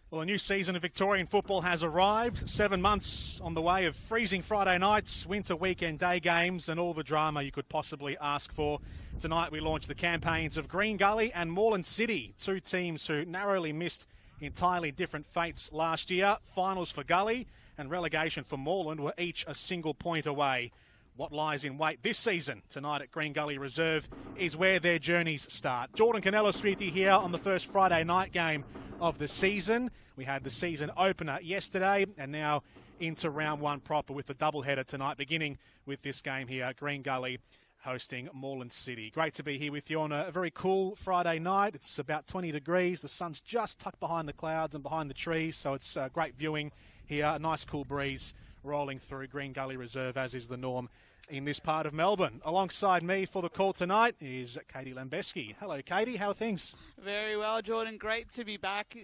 Well, a new season of Victorian football has arrived. 7 months on the way of freezing Friday nights, winter weekend day games, and all the drama you could possibly ask for. Tonight we launch the campaigns of Green Gully and Morland City, two teams who narrowly missed entirely different fates last year. Finals for Gully and relegation for Moreland were each a single point away. What lies in wait this season tonight at Green Gully Reserve is where their journeys start. Jordan Canellis with you here on the first Friday night game of the season. We had the season opener yesterday and now into round one proper with the doubleheader tonight, beginning with this game here, Green Gully hosting Morland City. Great to be here with you on a very cool Friday night. It's about 20 degrees. The sun's just tucked behind the clouds and behind the trees, so it's great viewing here. A nice cool breeze rolling through Green Gully Reserve, as is the norm in this part of Melbourne. Alongside me for the call tonight is Katie Lambeski. Hello, Katie. How are things? Very well, Jordan. Great to be back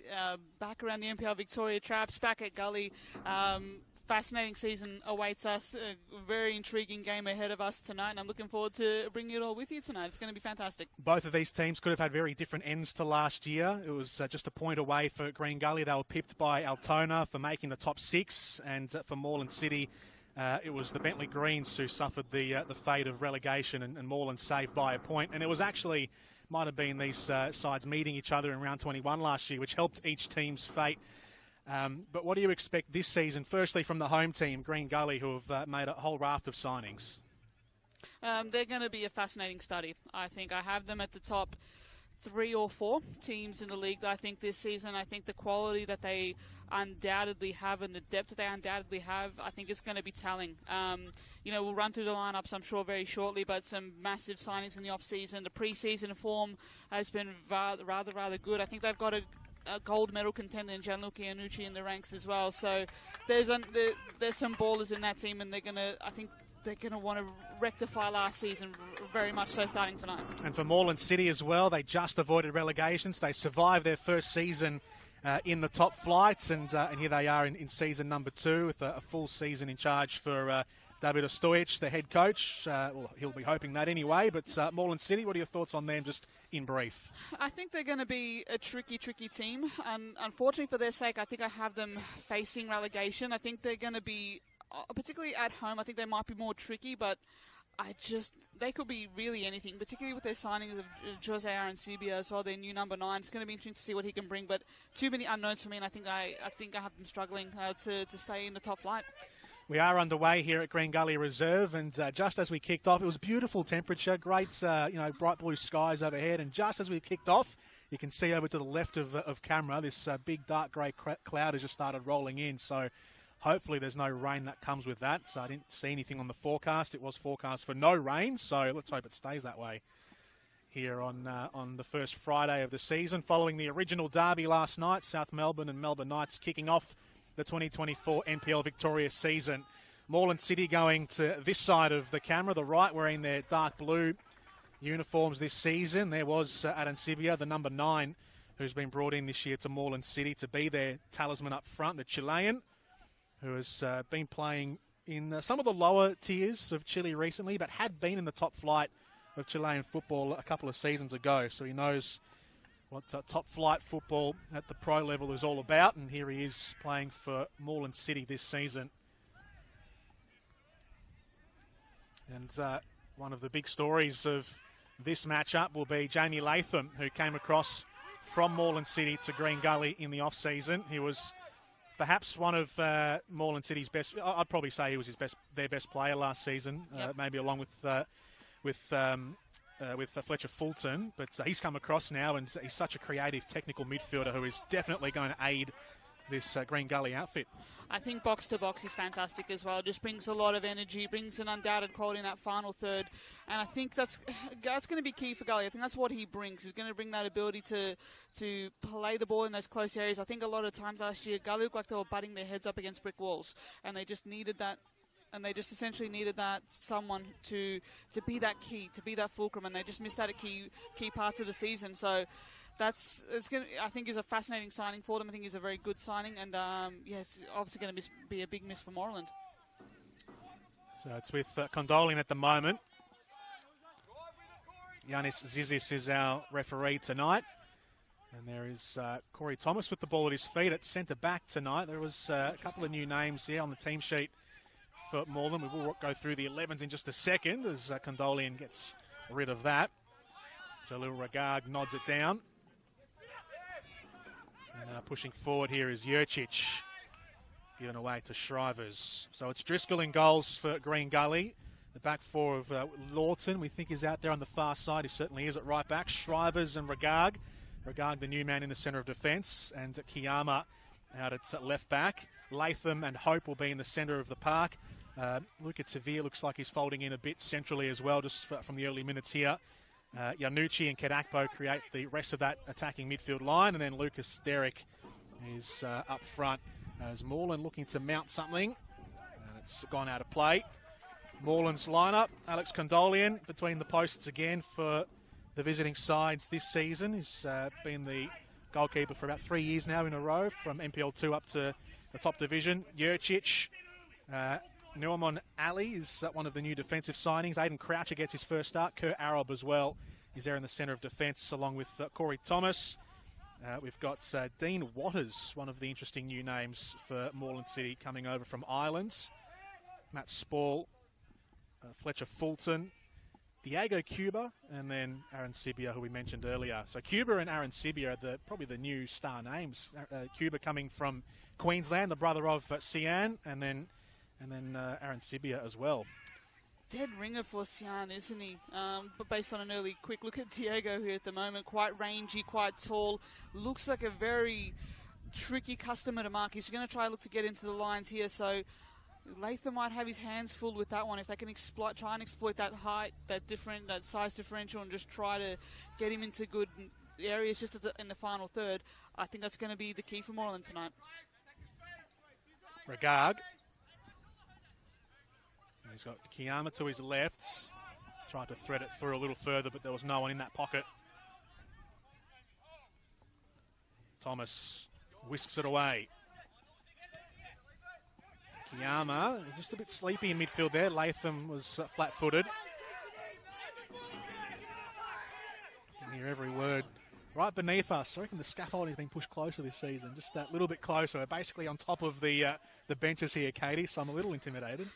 around the NPL Victoria Traps, back at Gully. Fascinating season awaits us. A very intriguing game ahead of us tonight, and I'm looking forward to bringing it all with you tonight. It's going to be fantastic. Both of these teams could have had very different ends to last year. It was just a point away for Green Gully. They were pipped by Altona for making the top six, and for Morland City, it was the Bentley Greens who suffered the fate of relegation, and Moreland saved by a point. And it was actually, might have been these sides meeting each other in round 21 last year, which helped each team's fate. But what do you expect this season, firstly from the home team, Green Gully, who have made a whole raft of signings? They're going to be a fascinating study. I think I have them at the top 3 or 4 teams in the league. I think this season, I think the quality that they undoubtedly have and the depth that they undoubtedly have, I think it's going to be telling. We'll run through the lineups, I'm sure, very shortly, but some massive signings in the off-season. The pre-season form has been rather good. I think they've got a gold medal contender in Gianluca Iannucci in the ranks as well. So there's some ballers in that team, and I think they're going to want to rectify last season, very much so, starting tonight. And for Morland City as well, they just avoided relegations. They survived their first season in the top flights, and here they are in season number 2 with a full season in charge for David Ostojic, the head coach. Well, he'll be hoping that anyway, but Morland City, what are your thoughts on them, just in brief? I think they're going to be a tricky team, and unfortunately for their sake, I think I have them facing relegation. I think they're going to be, particularly at home, I think they might be more tricky, but they could be really anything, particularly with their signings of Jose Arancibia as well, their new number 9. It's going to be interesting to see what he can bring, but too many unknowns for me, and I think I have them struggling to stay in the top flight. We are underway here at Green Gully Reserve, and just as we kicked off, it was beautiful temperature, great, bright blue skies overhead, and just as we kicked off, you can see over to the left of camera, this big dark grey cloud has just started rolling in, so hopefully there's no rain that comes with that. So I didn't see anything on the forecast. It was forecast for no rain, so let's hope it stays that way here on the first Friday of the season. Following the original derby last night, South Melbourne and Melbourne Knights kicking off the 2024 NPL Victoria season. Morland City going to this side of the camera, the right, wearing their dark blue uniforms this season. There was Arancibia, the number 9, who's been brought in this year to Morland City to be their talisman up front, the Chilean, who has been playing in some of the lower tiers of Chile recently, but had been in the top flight of Chilean football a couple of seasons ago. So he knows what top flight football at the pro level is all about, and here he is playing for Morland City this season. And one of the big stories of this matchup will be Jamie Latham, who came across from Morland City to Green Gully in the off-season. He was perhaps one of Morland City's best. I'd probably say he was their best player last season, maybe along with Fletcher Fulton. But he's come across now, and he's such a creative, technical midfielder who is definitely going to aid this Green Gully outfit. I think box to box is fantastic as well. Just brings a lot of energy, brings an undoubted quality in that final third, and I think that's going to be key for Gully. I think that's what he brings. He's going to bring that ability to play the ball in those close areas. I think a lot of times last year, Gully looked like they were butting their heads up against brick walls, and they just needed that. And they just essentially needed that someone to be that key, to be that fulcrum, and they just missed out at key parts of the season. So I think is a fascinating signing for them. I think he's a very good signing, and it's obviously going to be a big miss for Moreland. So it's with Condoling at the moment. Yanis Zizis is our referee tonight. And there is Corey Thomas with the ball at his feet at centre back tonight. There was a couple of new names here on the team sheet for Moreland. We will go through the 11s in just a second as Condolian gets rid of that. Jalil Ragag nods it down. And pushing forward here is Jurcic, given away to Shrivers. So it's Driscoll in goals for Green Gully. The back four of Lawton, we think, is out there on the far side. He certainly is at right back. Shrivers and Ragag. Ragag, the new man in the centre of defence, and Kiyama out at left back. Latham and Hope will be in the centre of the park. Luca Tavir looks like he's folding in a bit centrally as well, just from the early minutes here. Yanucci and Kedakpo create the rest of that attacking midfield line, and then Lucas Derrick is up front as Moreland looking to mount something, and it's gone out of play. Moreland's lineup, Alex Condolian between the posts again for the visiting sides this season. He's been the goalkeeper for about 3 years now in a row, from NPL2 up to the top division. Jurcic, Nuamon Ali is one of the new defensive signings. Aidan Croucher gets his first start. Kerr Arab as well. He's there in the centre of defence along with Corey Thomas. We've got Dean Waters, one of the interesting new names for Morland City, coming over from Islands. Matt Spall, Fletcher Fulton, Diego Cuba, and then Aaron Sibia, who we mentioned earlier. So Cuba and Aaron Sibia are probably the new star names. Cuba coming from Queensland, the brother of Sian, and then Aaron Sibia as well. Dead ringer for Sian, isn't he? But based on an early quick look at Diego here at the moment, quite rangy, quite tall. Looks like a very tricky customer to mark. He's going to try to get into the lines here, so Latham might have his hands full with that one. If they can try and exploit that height, that size differential, and just try to get him into good areas just in the final third, I think that's going to be the key for Moreland tonight. Ragag. He's got Kiyama to his left. Tried to thread it through a little further, but there was no one in that pocket. Thomas whisks it away. Kiyama, just a bit sleepy in midfield there. Latham was flat-footed. You can hear every word right beneath us. I reckon the scaffolding's been pushed closer this season, just that little bit closer. We're basically on top of the benches here, Katie, so I'm a little intimidated.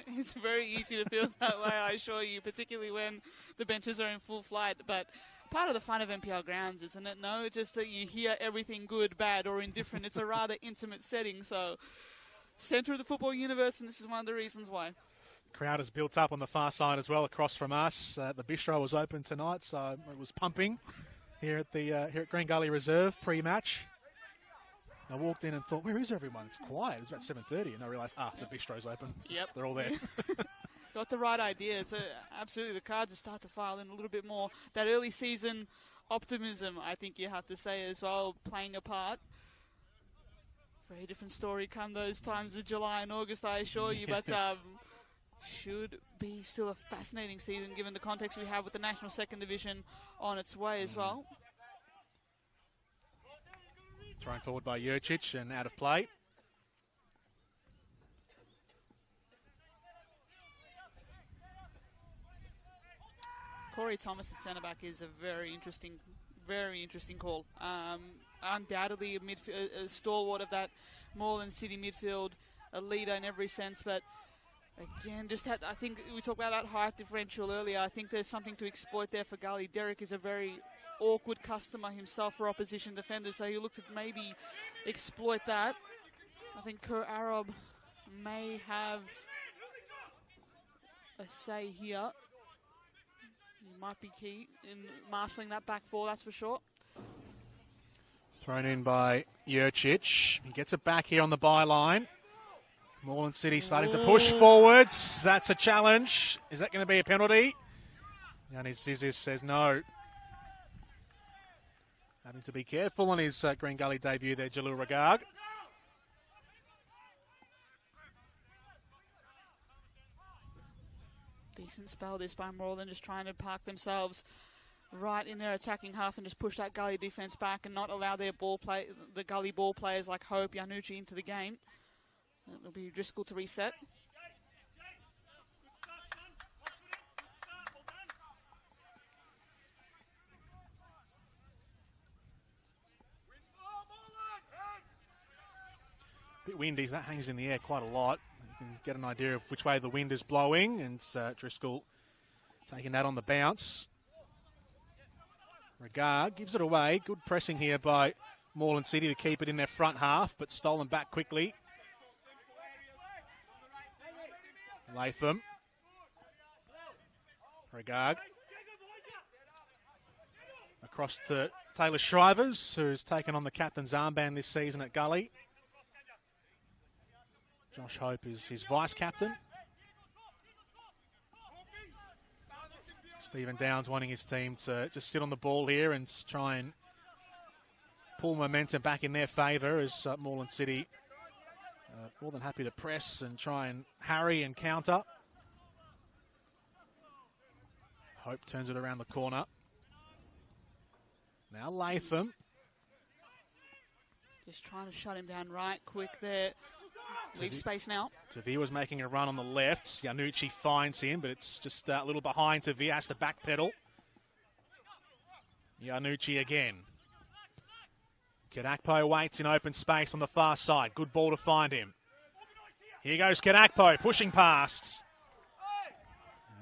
It's very easy to feel that way, I assure you, particularly when the benches are in full flight. But part of the fun of NPL grounds, isn't it? No, just that you hear everything good, bad, or indifferent. It's a rather intimate setting, so centre of the football universe, and this is one of the reasons why. Crowd has built up on the far side as well, across from us. The bistro was open tonight, so it was pumping here at Green Gully Reserve pre-match. I walked in and thought, where is everyone? It's quiet. It was about 7:30, and I realised, the bistro's open. Yep. They're all there. Got the right idea. It's absolutely, the crowds will start to file in a little bit more. That early season optimism, I think you have to say as well, playing a part. Very different story come those times of July and August, I assure you. But should be still a fascinating season given the context we have with the National Second Division on its way as well. Thrown forward by Jurcic and out of play. Corey Thomas at centre-back is a very interesting call. Undoubtedly a stalwart of that Morland City midfield, a leader in every sense, but again, I think we talked about that height differential earlier. I think there's something to exploit there for Gully. Derek is a very awkward customer himself for opposition defenders, so he looked to maybe exploit that. I think Kerr Arab may have a say here. He might be key in marshalling that back four, that's for sure. Thrown in by Jurcic. He gets it back here on the byline. Morland City starting to push forwards. That's a challenge. Is that going to be a penalty? Yannis Zizis says no. Having to be careful on his Green Gully debut there, Jalil Ragag. Decent spell this by Moreland, just trying to park themselves right in their attacking half and just push that Gully defence back and not allow their the Gully ball players like Hope, Yanucci into the game. It'll be Driscoll to reset. bit windy, so that hangs in the air quite a lot. You can get an idea of which way the wind is blowing, and Driscoll taking that on the bounce. Regard gives it away. Good pressing here by Morland City to keep it in their front half, but stolen back quickly. Latham. Regard. Across to Taylor Shrivers, who's taken on the captain's armband this season at Gully. Josh Hope is his vice-captain. Stephen Downs wanting his team to just sit on the ball here and try and pull momentum back in their favour, as Moreland City more than happy to press and try and harry and counter. Hope turns it around the corner. Now Latham. Just trying to shut him down right quick there. Leave space now. Tavia was making a run on the left. Yanucci finds him, but it's just a little behind. Tavia has to backpedal. Yanucci again. Kadakpo waits in open space on the far side. Good ball to find him. Here goes Kadakpo, pushing past.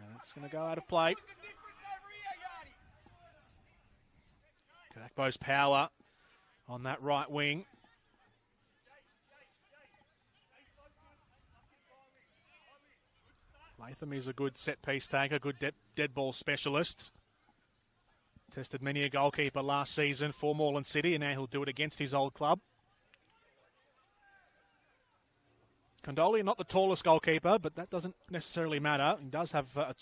And it's going to go out of play. Kadakpo's power on that right wing. Latham is a good set-piece taker, good dead ball specialist. Tested many a goalkeeper last season for Moreland City, and now he'll do it against his old club. Condoli, not the tallest goalkeeper, but that doesn't necessarily matter. He does have a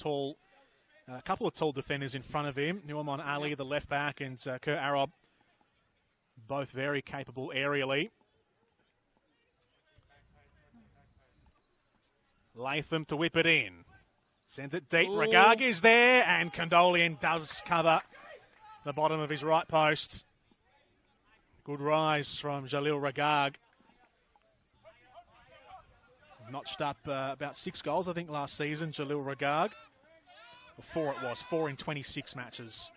couple of tall defenders in front of him. Nuamon Ali, the left back, and Kurt Arob, both very capable aerially. Latham to whip it in. Sends it deep. Regag is there, and Condolian does cover the bottom of his right post. Good rise from Jalil Regag. Notched up about 6 goals, I think, last season, Jalil Regag. Before it was 4 in 26 matches.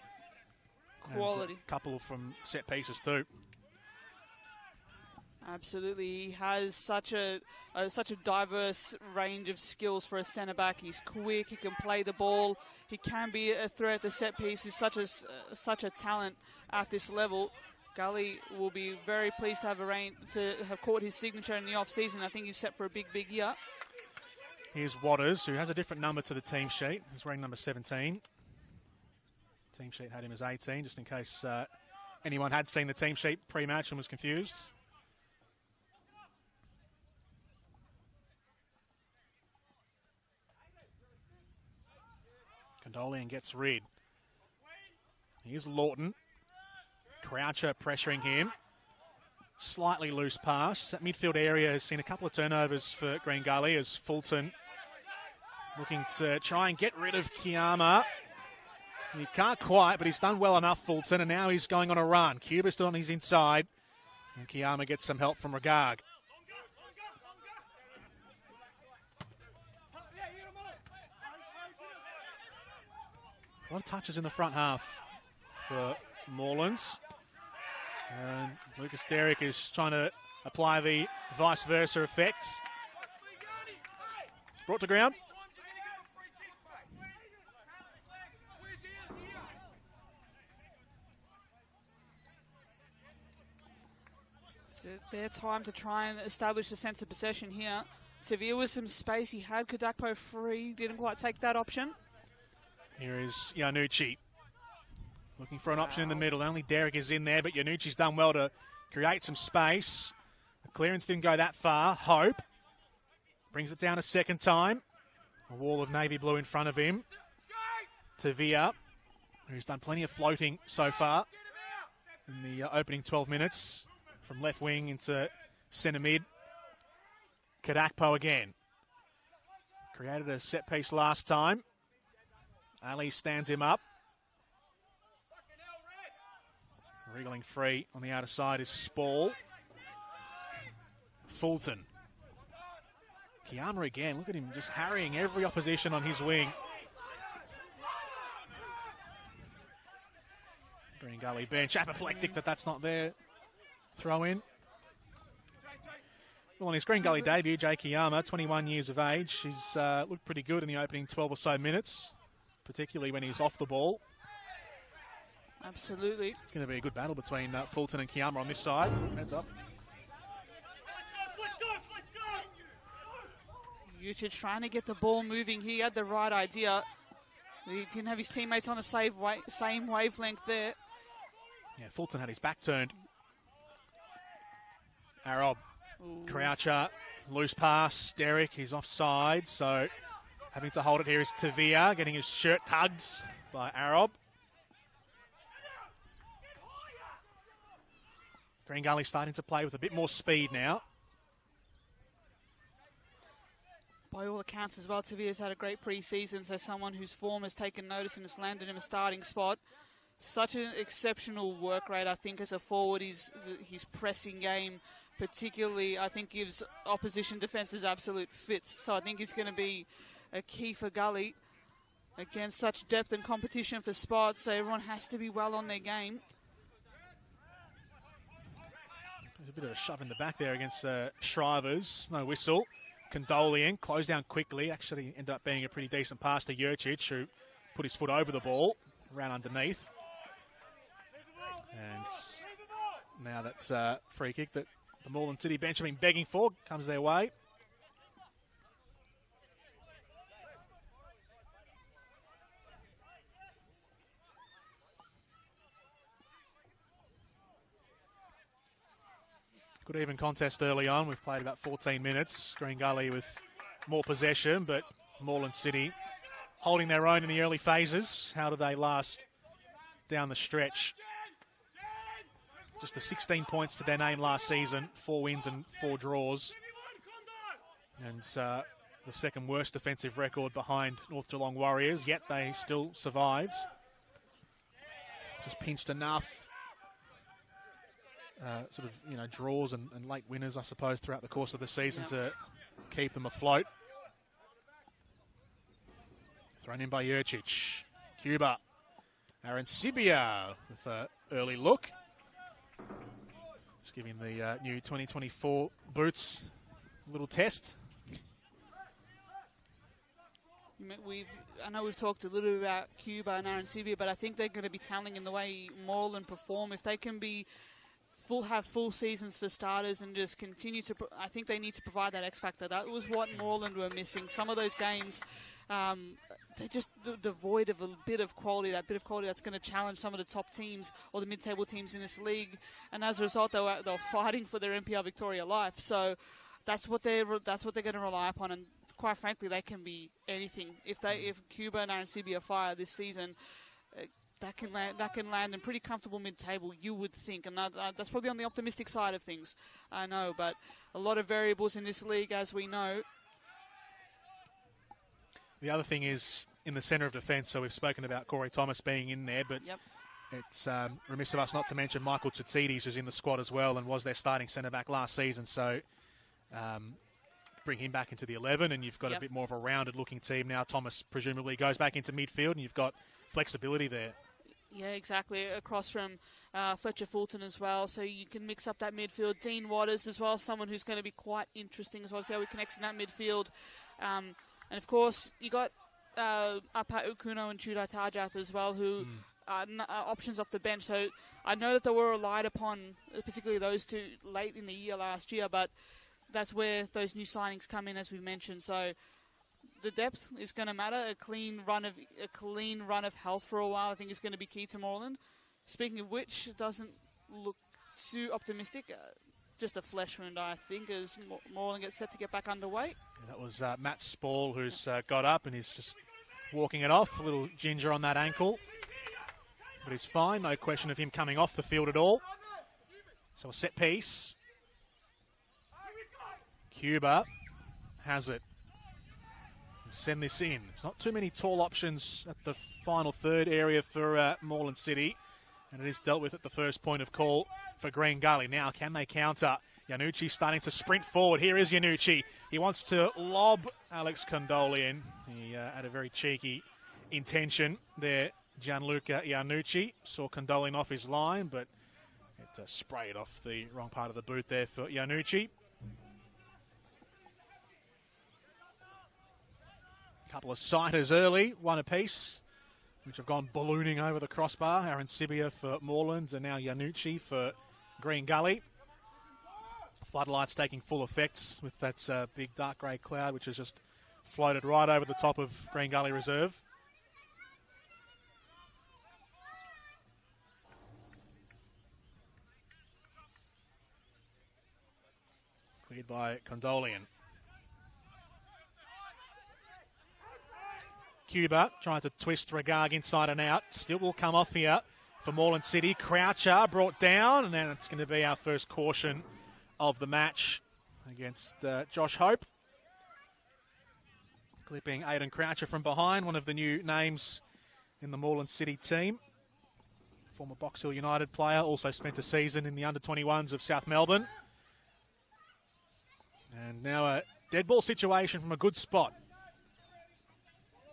Quality. And a couple from set pieces too. Absolutely, he has such a diverse range of skills for a centre back. He's quick. He can play the ball. He can be a threat at the set piece. He's such a talent at this level. Gully will be very pleased to have caught his signature in the off season. I think he's set for a big year. Here's Waters, who has a different number to the team sheet. He's wearing number 17. Team sheet had him as 18, just in case anyone had seen the team sheet pre-match and was confused. Condolian gets rid. Here's Lawton. Croucher pressuring him. Slightly loose pass. That midfield area has seen a couple of turnovers for Green Gully as Fulton looking to try and get rid of Kiyama. He can't quite, but he's done well enough, Fulton, and now he's going on a run. Cuba's still on his inside, and Kiyama gets some help from Regag. A lot of touches in the front half for Morelands. And Lucas Derrick is trying to apply the vice versa effects. Brought to ground. It's their time to try and establish a sense of possession here. Sevilla with some space. He had Kadakpo free. Didn't quite take that option. Here is Yanucci. Looking for an option in the middle. Only Derrick is in there, but Yanucci's done well to create some space. The clearance didn't go that far. Hope brings it down a second time. A wall of navy blue in front of him. Tavia, who's done plenty of floating so far in the opening 12 minutes. From left wing into centre mid. Kadakpo again. Created a set piece last time. Ali stands him up. Wriggling free on the outer side is Spall. Fulton. Kiyama again. Look at him just harrying every opposition on his wing. Green Gully bench. Apoplectic that that's not there. Throw in. Well, on his Green Gully debut, Jay Kiyama, 21 years of age. He's looked pretty good in the opening 12 or so minutes, particularly when he's off the ball. Absolutely. It's going to be a good battle between Fulton and Kiyama on this side. Heads up. Ucic trying to get the ball moving. He had the right idea. He didn't have his teammates on the same wavelength there. Yeah, Fulton had his back turned. Arob, Croucher, loose pass. Derek, he's offside, so having to hold it here is Tavia, getting his shirt tugged by Arob. Green Gully starting to play with a bit more speed now. By all accounts as well, Tavia's had a great pre-season, so someone whose form has taken notice and has landed him a starting spot. Such an exceptional work rate, I think, as a forward. His pressing game, particularly, I think, gives opposition defences absolute fits. So I think he's going to be a key for Gully. Again, such depth and competition for spots, so everyone has to be well on their game. There's a bit of a shove in the back there against Shrivers. No whistle. Condolian closed down quickly. Actually ended up being a pretty decent pass to Jurcic, who put his foot over the ball, ran underneath. And now that's a free kick that the Morland City bench have been begging for. Comes their way. Good even contest early on. We've played about 14 minutes. Green Gully with more possession, but Morland City holding their own in the early phases. How do they last down the stretch? Just the 16 points to their name last season, 4 wins and 4 draws. And the second worst defensive record behind North Geelong Warriors, yet they still survived. Just pinched enough. Draws and late winners, I suppose, throughout the course of the season to keep them afloat. Thrown in by Jurcic. Cuba. Aaron Sibia with an early look. Just giving the new 2024 boots a little test. I know we've talked a little bit about Cuba and Aaron Sibia, but I think they're going to be telling in the way Moreland perform. If they can be have full seasons for starters and just continue to, I think they need to provide that X factor. That was what Moreland were missing. Some of those games, they're just devoid of a bit of quality. That bit of quality that's going to challenge some of the top teams or the mid-table teams in this league. And as a result, they were fighting for their NPL Victoria life. So that's what they're going to rely upon. And quite frankly, they can be anything. If Cuba and Aaron Sibia fire this season, that can land in pretty comfortable mid-table, you would think. And that's probably on the optimistic side of things, I know. But a lot of variables in this league, as we know. The other thing is in the centre of defence, so we've spoken about Corey Thomas being in there, but it's remiss of us not to mention Michael Tsatsides, who's in the squad as well and was their starting centre-back last season. So bring him back into the 11, and you've got a bit more of a rounded-looking team now. Thomas presumably goes back into midfield, and you've got flexibility there. Yeah, exactly. Across from Fletcher Fulton as well, so you can mix up that midfield. Dean Waters as well, someone who's going to be quite interesting as well. See how he connects in that midfield. And of course, you got Apa Ukuno and Chudai Tarjath as well, who are options off the bench. So I know that they were relied upon, particularly those two, late in the year last year, but that's where those new signings come in, as we mentioned. So the depth is going to matter. A clean run of health for a while, I think, is going to be key to Moreland. Speaking of which, it doesn't look too optimistic. Just a flesh wound, I think, as Moreland gets set to get back underway. Yeah, that was Matt Spall, who's got up and he's just walking it off. A little ginger on that ankle. But he's fine. No question of him coming off the field at all. So a set piece. Cuba has it. Send this in. There's not too many tall options at the final third area for Morland City. And it is dealt with at the first point of call for Green Gully. Now, can they counter? Yanucci starting to sprint forward. Here is Yanucci. He wants to lob Alex Condolian. He had a very cheeky intention there. Gianluca Yanucci saw Condolian off his line, but it sprayed off the wrong part of the boot there for Yanucci. A couple of sighters early, one apiece, which have gone ballooning over the crossbar. Aaron Sibia for Moreland and now Yanucci for Green Gully. Floodlights taking full effect with that big dark grey cloud which has just floated right over the top of Green Gully Reserve. Cleared by Condolian. Cuba trying to twist Regard inside and out. Still will come off here for Morland City. Croucher brought down, and then it's going to be our first caution of the match against Josh Hope. Clipping Aidan Croucher from behind, one of the new names in the Morland City team. Former Box Hill United player, also spent a season in the under-21s of South Melbourne. And now a dead ball situation from a good spot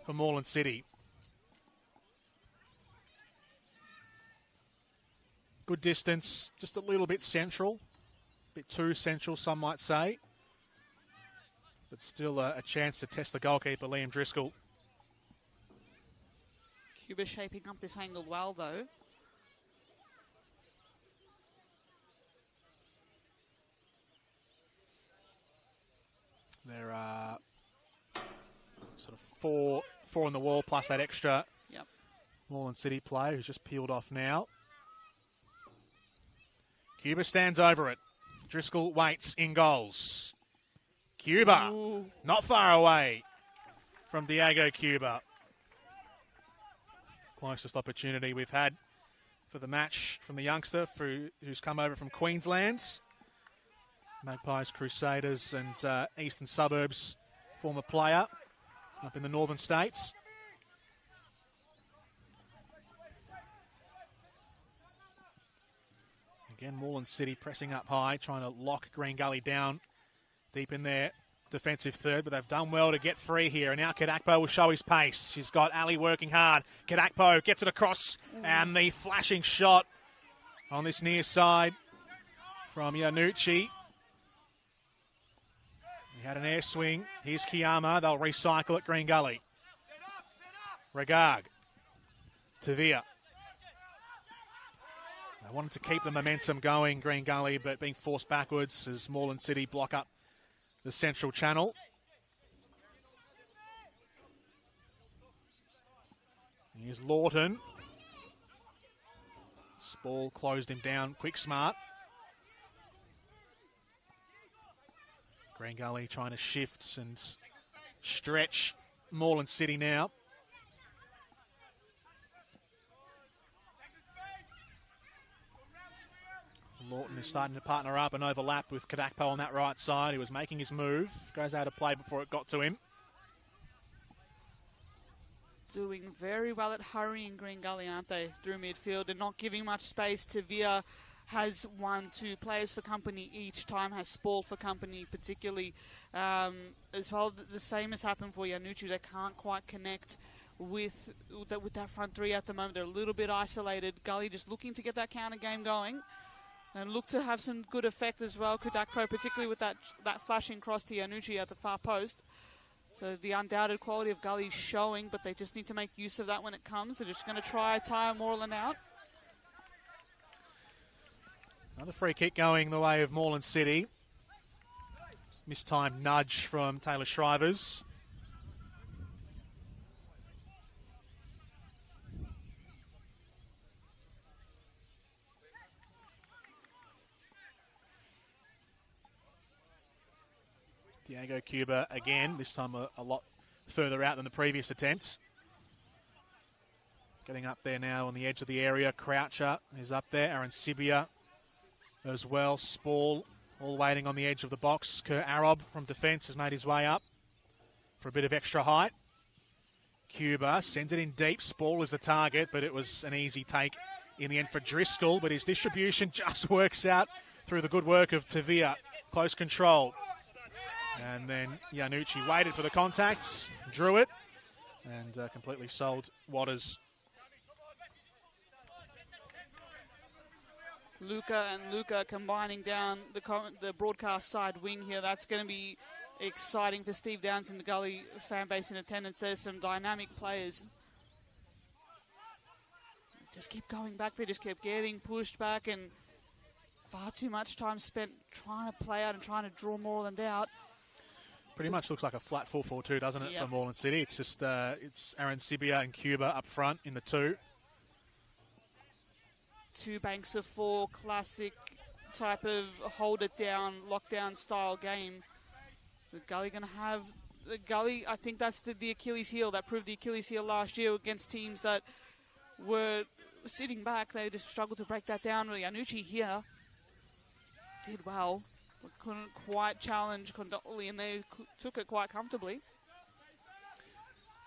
for Moreland City. Good distance, just a little bit central. A bit too central, some might say. But still a chance to test the goalkeeper, Liam Driscoll. Cuba shaping up this angle well, though. There are sort of four on the wall plus that extra Moreland City player who's just peeled off now. Cuba stands over it. Driscoll waits in goals. Cuba, not far away from Diego Cuba. Closest opportunity we've had for the match from the youngster who's come over from Queensland. Magpies, Crusaders and Eastern Suburbs former player up in the northern states. Again, Moreland City pressing up high, trying to lock Green Gully down deep in their defensive third, but they've done well to get free here. And now Kadakpo will show his pace. He's got Ali working hard. Kadakpo gets it across, and the flashing shot on this near side from Yanucci. He had an air swing. Here's Kiyama. They'll recycle it. Green Gully. Regard. Tavia. They wanted to keep the momentum going, Green Gully, but being forced backwards as Moreland City block up the central channel. Here's Lawton. Spall closed him down. Quick, smart. Green Gully trying to shift and stretch Moreland City now. Lawton is starting to partner up and overlap with Kadakpo on that right side. He was making his move. Goes out of play before it got to him. Doing very well at hurrying Green Gully, aren't they, through midfield and not giving much space. Tavia has 1-2 players for company each time, has Spall for company particularly. As well, the same has happened for Yanucci. They can't quite connect with that front three at the moment. They're a little bit isolated. Gully just looking to get that counter game going and look to have some good effect as well. Kadakpo, particularly with that flashing cross to Yanucci at the far post. So the undoubted quality of Gully showing, but they just need to make use of that when it comes. They're just going to try tire Moreland out. Another free kick going the way of Moreland City. Mistimed nudge from Taylor Shrivers. Diego Cuba again, this time a lot further out than the previous attempts. Getting up there now on the edge of the area. Croucher is up there. Aaron Sibia as well. Spall all waiting on the edge of the box. Kerr Arob from defence has made his way up for a bit of extra height. Cuba sends it in deep. Spall is the target, but it was an easy take in the end for Driscoll. But his distribution just works out through the good work of Tavia. Close control. And then Yanucci waited for the contact, drew it, and completely sold Waters. Luca combining down the broadcast side wing here. That's going to be exciting for Steve Downs and the Gully fan base in attendance. There's some dynamic players. Just keep going back. They just kept getting pushed back, and far too much time spent trying to play out and trying to draw Moreland out. Pretty much looks like a flat 4-4-2, doesn't it, Yep. for Morland City? It's just it's Aaron Sibia and Cuba up front in the 2. Two banks of 4, classic type of hold it down, lockdown style game. The Gully going to have the Gully. I think that's the Achilles heel that proved the Achilles heel last year against teams that were sitting back. They just struggled to break that down. Yanucci here did well, but couldn't quite challenge Condoli, and they took it quite comfortably.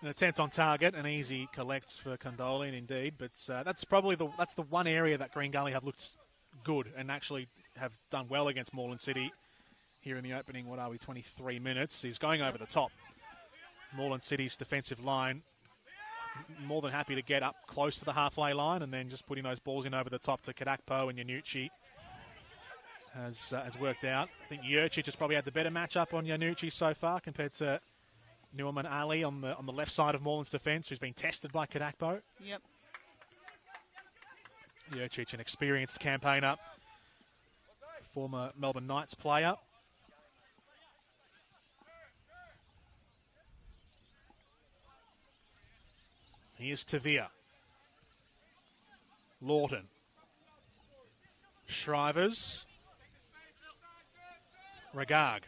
An attempt on target, an easy collect for Condolian indeed, but that's probably the one area that Green Gully have looked good and actually have done well against Moreland City here in the opening, 23 minutes, is going over the top. Moreland City's defensive line more than happy to get up close to the halfway line and then just putting those balls in over the top to Kadakpo, and Yanucci has worked out. I think Jurcic has probably had the better matchup on Yanucci so far compared to Newman Ali on the left side of Moreland's defence, who's been tested by Kadakpo. Yep. Jurcic, an experienced campaigner, former Melbourne Knights player. Here's Tavia. Lawton. Shrivers. Ragag.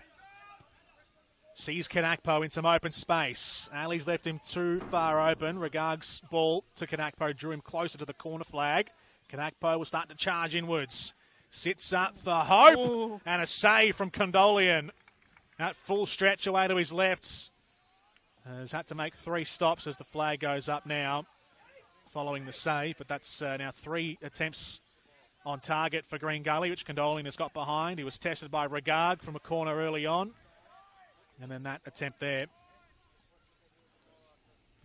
Sees Kadakpo in some open space. Ali's left him too far open. Ragag's ball to Kadakpo drew him closer to the corner flag. Kadakpo will start to charge inwards. Sits up for hope. Ooh. And a save from Condolian. At full stretch away to his left. Has had to make 3 stops as the flag goes up now following the save. But that's now 3 attempts on target for Green Gully, which Condolian has got behind. He was tested by Ragag from a corner early on. And then that attempt there,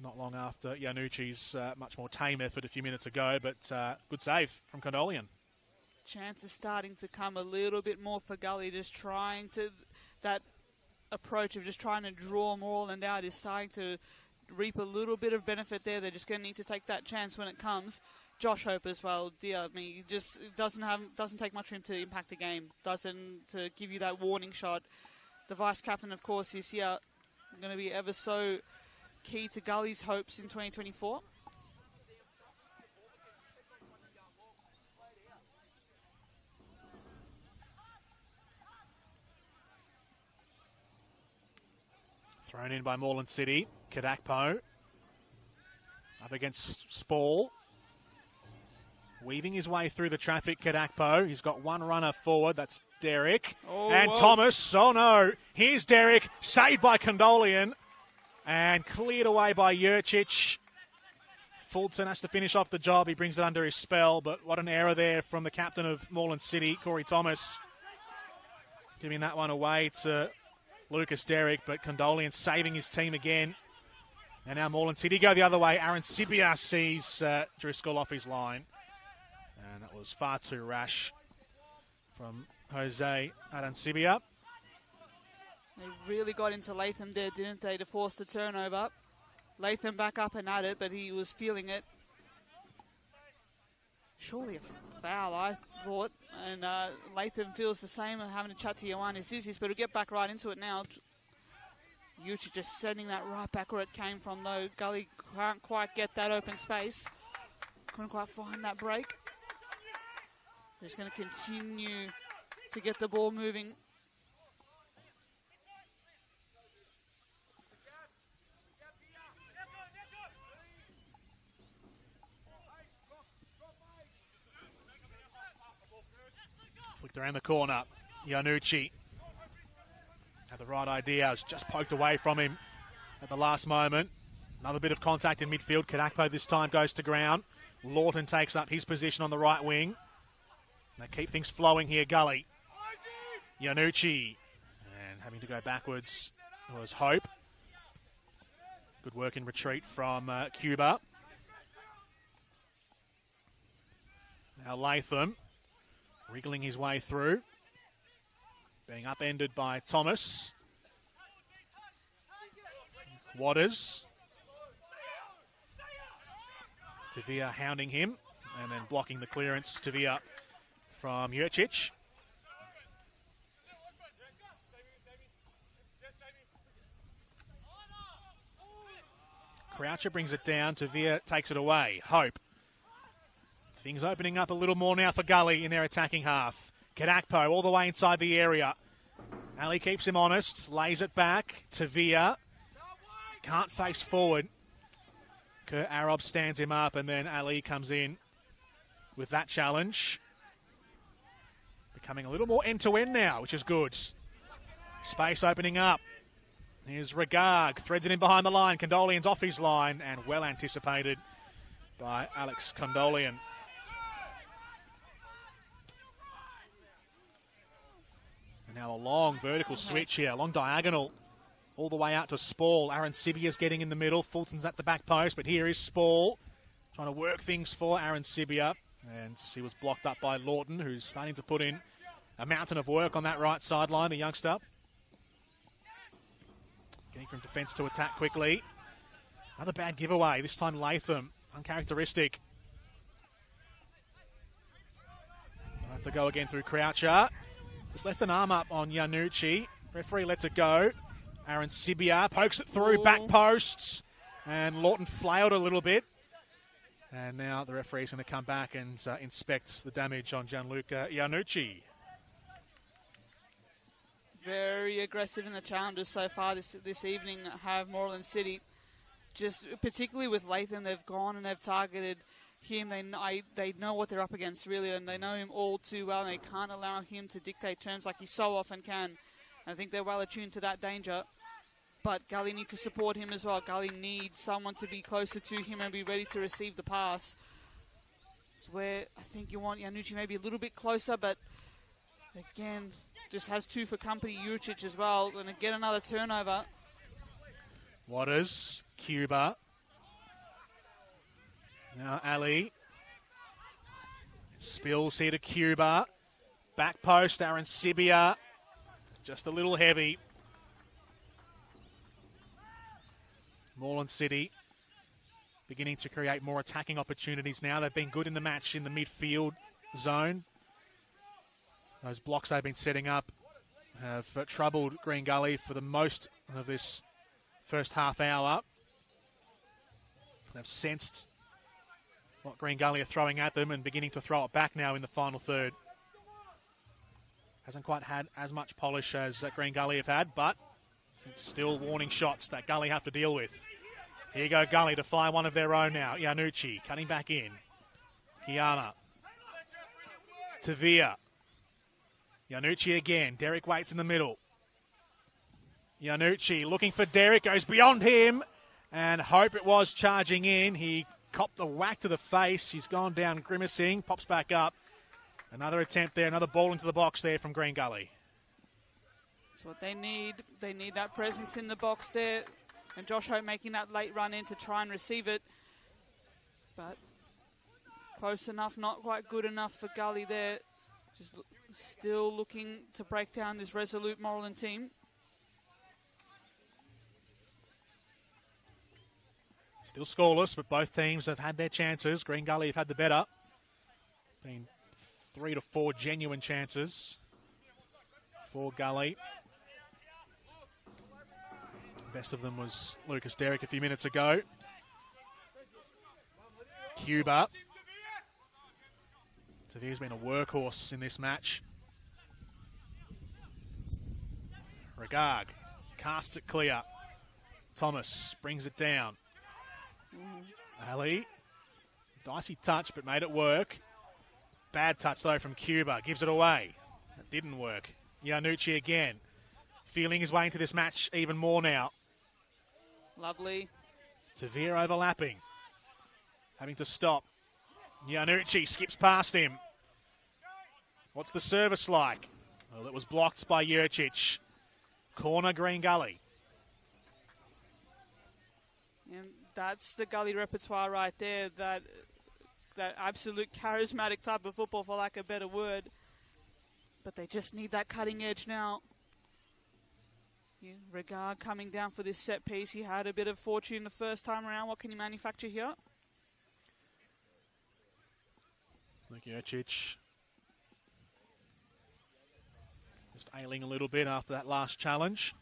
not long after Yanucci's much more tame effort a few minutes ago, but good save from Condolian. Chances starting to come a little bit more for Gully, just trying to, that approach of just trying to draw Moreland out is starting to reap a little bit of benefit there. They're just going to need to take that chance when it comes. Josh Hope as well, dear me, just doesn't take much for him to impact the game, doesn't to give you that warning shot. The vice captain, of course, is here, going to be ever so key to Gully's hopes in 2024. Thrown in by Morland City. Kadakpo up against Spall. Weaving his way through the traffic, Kadakpo. He's got one runner forward, that's Derek. Oh, and whoa. Thomas, oh no, here's Derek, saved by Condolian. And cleared away by Jurcic. Fulton has to finish off the job, he brings it under his spell, but what an error there from the captain of Moreland City, Corey Thomas. Giving that one away to Lucas Derrick, but Condolian saving his team again. And now Moreland City go the other way. Aaron Sibia sees Driscoll off his line. And that was far too rash from Jose Arancibia. They really got into Latham there, didn't they, to force the turnover. Latham back up and at it, but he was feeling it. Surely a foul, I thought. And Latham feels the same, having to chat to Ioannis Zizis, but we'll get back right into it now. Yuchi just sending that right back where it came from, though. Gully can't quite get that open space. Couldn't quite find that break. Just going to continue to get the ball moving. Flicked around the corner. Yanucci had the right idea. Was just poked away from him at the last moment. Another bit of contact in midfield. Kadakpo this time goes to ground. Lawton takes up his position on the right wing. They keep things flowing here, Gully. Yanucci. And having to go backwards was Hope. Good work in retreat from Cuba. Now Latham. Wriggling his way through. Being upended by Thomas. Waters. Tavia hounding him and then blocking the clearance. Tavia from Jurcic. Croucher brings it down. Tavia takes it away. Hope. Things opening up a little more now for Gully in their attacking half. Kadakpo all the way inside the area. Ali keeps him honest. Lays it back. Tavia can't face forward. Kurt Arob stands him up, and then Ali comes in with that challenge. Becoming a little more end-to-end now, which is good. Space opening up. Here's Regard, threads it in behind the line. Condolian's off his line, and well anticipated by Alex Condolian. And now a long vertical switch here, long diagonal, all the way out to Spall. Aaron Sibia's getting in the middle. Fulton's at the back post, but here is Spall trying to work things for Aaron Sibia. And he was blocked up by Lawton, who's starting to put in a mountain of work on that right sideline, the youngster. Getting from defence to attack quickly. Another bad giveaway, this time Latham. Uncharacteristic. I'll have to go again through Croucher. Just left an arm up on Iannucci. Referee lets it go. Aaron Sibia pokes it through, back posts. And Lawton flailed a little bit. And now the referee's going to come back and inspect the damage on Gianluca Iannucci. Very aggressive in the challenges so far this evening have Morland City. Just particularly with Latham, they've gone and they've targeted him. They know what they're up against, really, and they know him all too well, and they can't allow him to dictate terms like he so often can. I think they're well attuned to that danger. But Gully need to support him as well. Gully needs someone to be closer to him and be ready to receive the pass. It's where I think you want Iannucci maybe a little bit closer, but again, just has two for company. Jurcic as well, and get another turnover. Waters, Cuba. Now Ali. Spills here to Cuba. Back post, Aaron Sibia. Just a little heavy. Moreland City beginning to create more attacking opportunities now. They've been good in the match in the midfield zone. Those blocks they've been setting up have troubled Green Gully for the most of this first half hour. They've sensed what Green Gully are throwing at them and beginning to throw it back now in the final third. Hasn't quite had as much polish as Green Gully have had, but it's still warning shots that Gully have to deal with. Here you go, Gully to fire one of their own now. Iannucci cutting back in. Kiana. Tavia. Iannucci again. Derek waits in the middle. Iannucci looking for Derek. Goes beyond him. And Hope it was charging in. He copped the whack to the face. He's gone down grimacing. Pops back up. Another attempt there. Another ball into the box there from Green Gully. That's what they need. They need that presence in the box there. And Josh Hope making that late run in to try and receive it. But close enough, not quite good enough for Gully there. Just still looking to break down this resolute Moreland team. Still scoreless, but both teams have had their chances. Green Gully have had the better. Been 3 to 4 genuine chances for Gully. Best of them was Lucas Derrick a few minutes ago. Cuba. Tavia's been a workhorse in this match. Regard casts it clear. Thomas brings it down. Ali. Dicey touch, but made it work. Bad touch, though, from Cuba. Gives it away. It didn't work. Iannucci again. Feeling his way into this match even more now. Lovely. Tavia overlapping. Having to stop. Iannucci skips past him. What's the service like? Well, it was blocked by Jurcic. Corner Green Gully. And that's the Gully repertoire right there. That absolute charismatic type of football, for lack of a better word. But they just need that cutting edge now. Yeah, Regard coming down for this set piece. He had a bit of fortune the first time around. What can he manufacture here? Jurcic just ailing a little bit after that last challenge.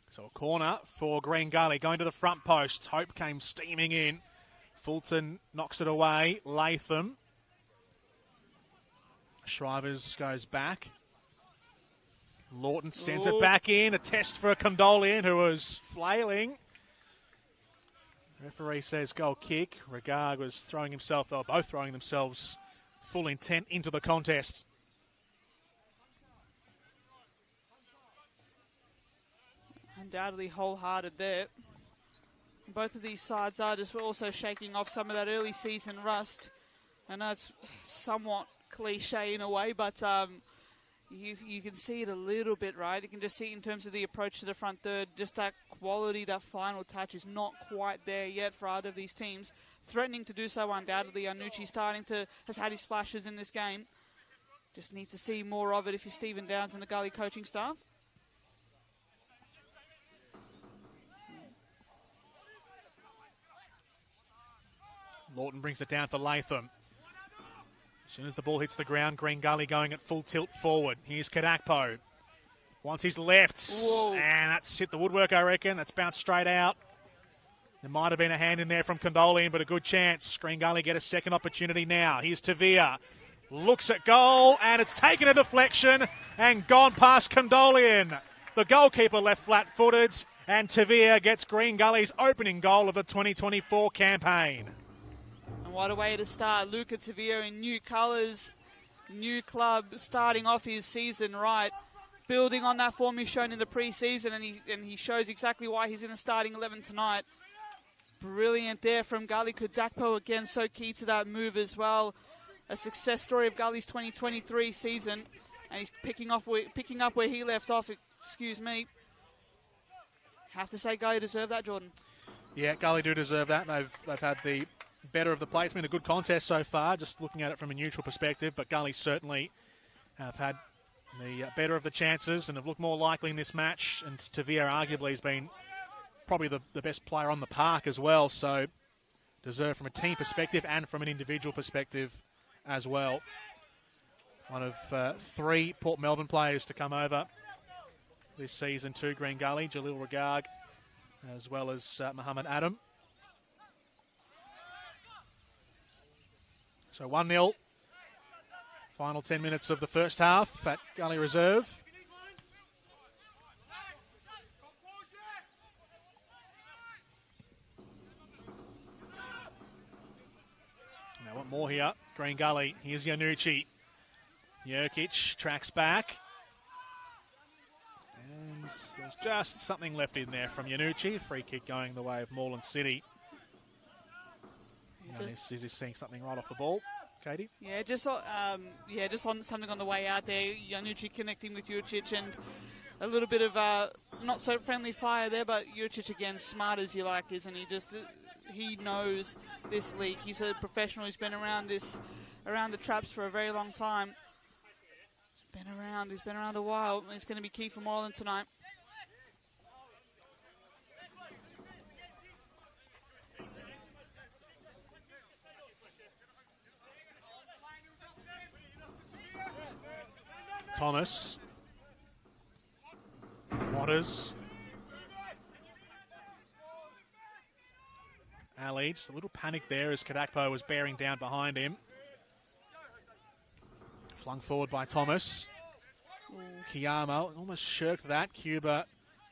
So a corner for Green Gully, going to the front post. Hope came steaming in. Fulton knocks it away. Latham. Shrivers goes back. Lawton sends it back in. A test for Condolian, who was flailing. Referee says goal kick. Regard was throwing himself, they were both throwing themselves full intent into the contest. Undoubtedly wholehearted there. Both of these sides are just also shaking off some of that early season rust. I know it's somewhat cliche in a way, but you can see it a little bit, right? You can just see it in terms of the approach to the front third. Just that quality, that final touch is not quite there yet for either of these teams. Threatening to do so undoubtedly. Anucci has had his flashes in this game. Just need to see more of it if you're Stephen Downs and the Gully coaching staff. Lawton brings it down for Latham. As soon as the ball hits the ground, Green Gully going at full tilt forward. Here's Kadakpo. Wants his left. Whoa. And that's hit the woodwork, I reckon. That's bounced straight out. There might have been a hand in there from Condolian, but a good chance. Green Gully get a second opportunity now. Here's Tavia. Looks at goal, and it's taken a deflection and gone past Condolian. The goalkeeper left flat-footed, and Tavia gets Green Gully's opening goal of the 2024 campaign. What a way to start. Luca Tavia in new colours, new club, starting off his season right, building on that form he's shown in the pre-season, and he shows exactly why he's in the starting 11 tonight. Brilliant there from Gully. Kadakpo again, so key to that move as well. A success story of Gully's 2023 season, and he's picking up where he left off. Excuse me. Have to say Gully deserve that, Jordan. Yeah, Gully do deserve that. They've had the better of the play. It's been a good contest so far, just looking at it from a neutral perspective, but Gully certainly have had the better of the chances and have looked more likely in this match, and Tavia arguably has been probably the best player on the park as well, so deserved from a team perspective and from an individual perspective as well. One of 3 Port Melbourne players to come over this season to Green Gully, Jalil Regard, as well as Muhammad Adam. So 1-0. Final 10 minutes of the first half at Gully Reserve. Now what more here? Green Gully. Here's Yanucci. Jurcic tracks back. And there's just something left in there from Yanucci. Free kick going the way of Morland City. Is he seeing something right off the ball, Katie? Yeah, just on something on the way out there. Yanucci connecting with Jurcic, and a little bit of not so friendly fire there, but Jurcic again, smart as you like, isn't he? He knows this league. He's a professional. He's been around the traps for a very long time. He's been around a while. It's going to be key for Moreland tonight. Thomas. Waters. Ali, just a little panic there as Kadakpo was bearing down behind him. Flung forward by Thomas. Kiyama almost shirked that. Cuba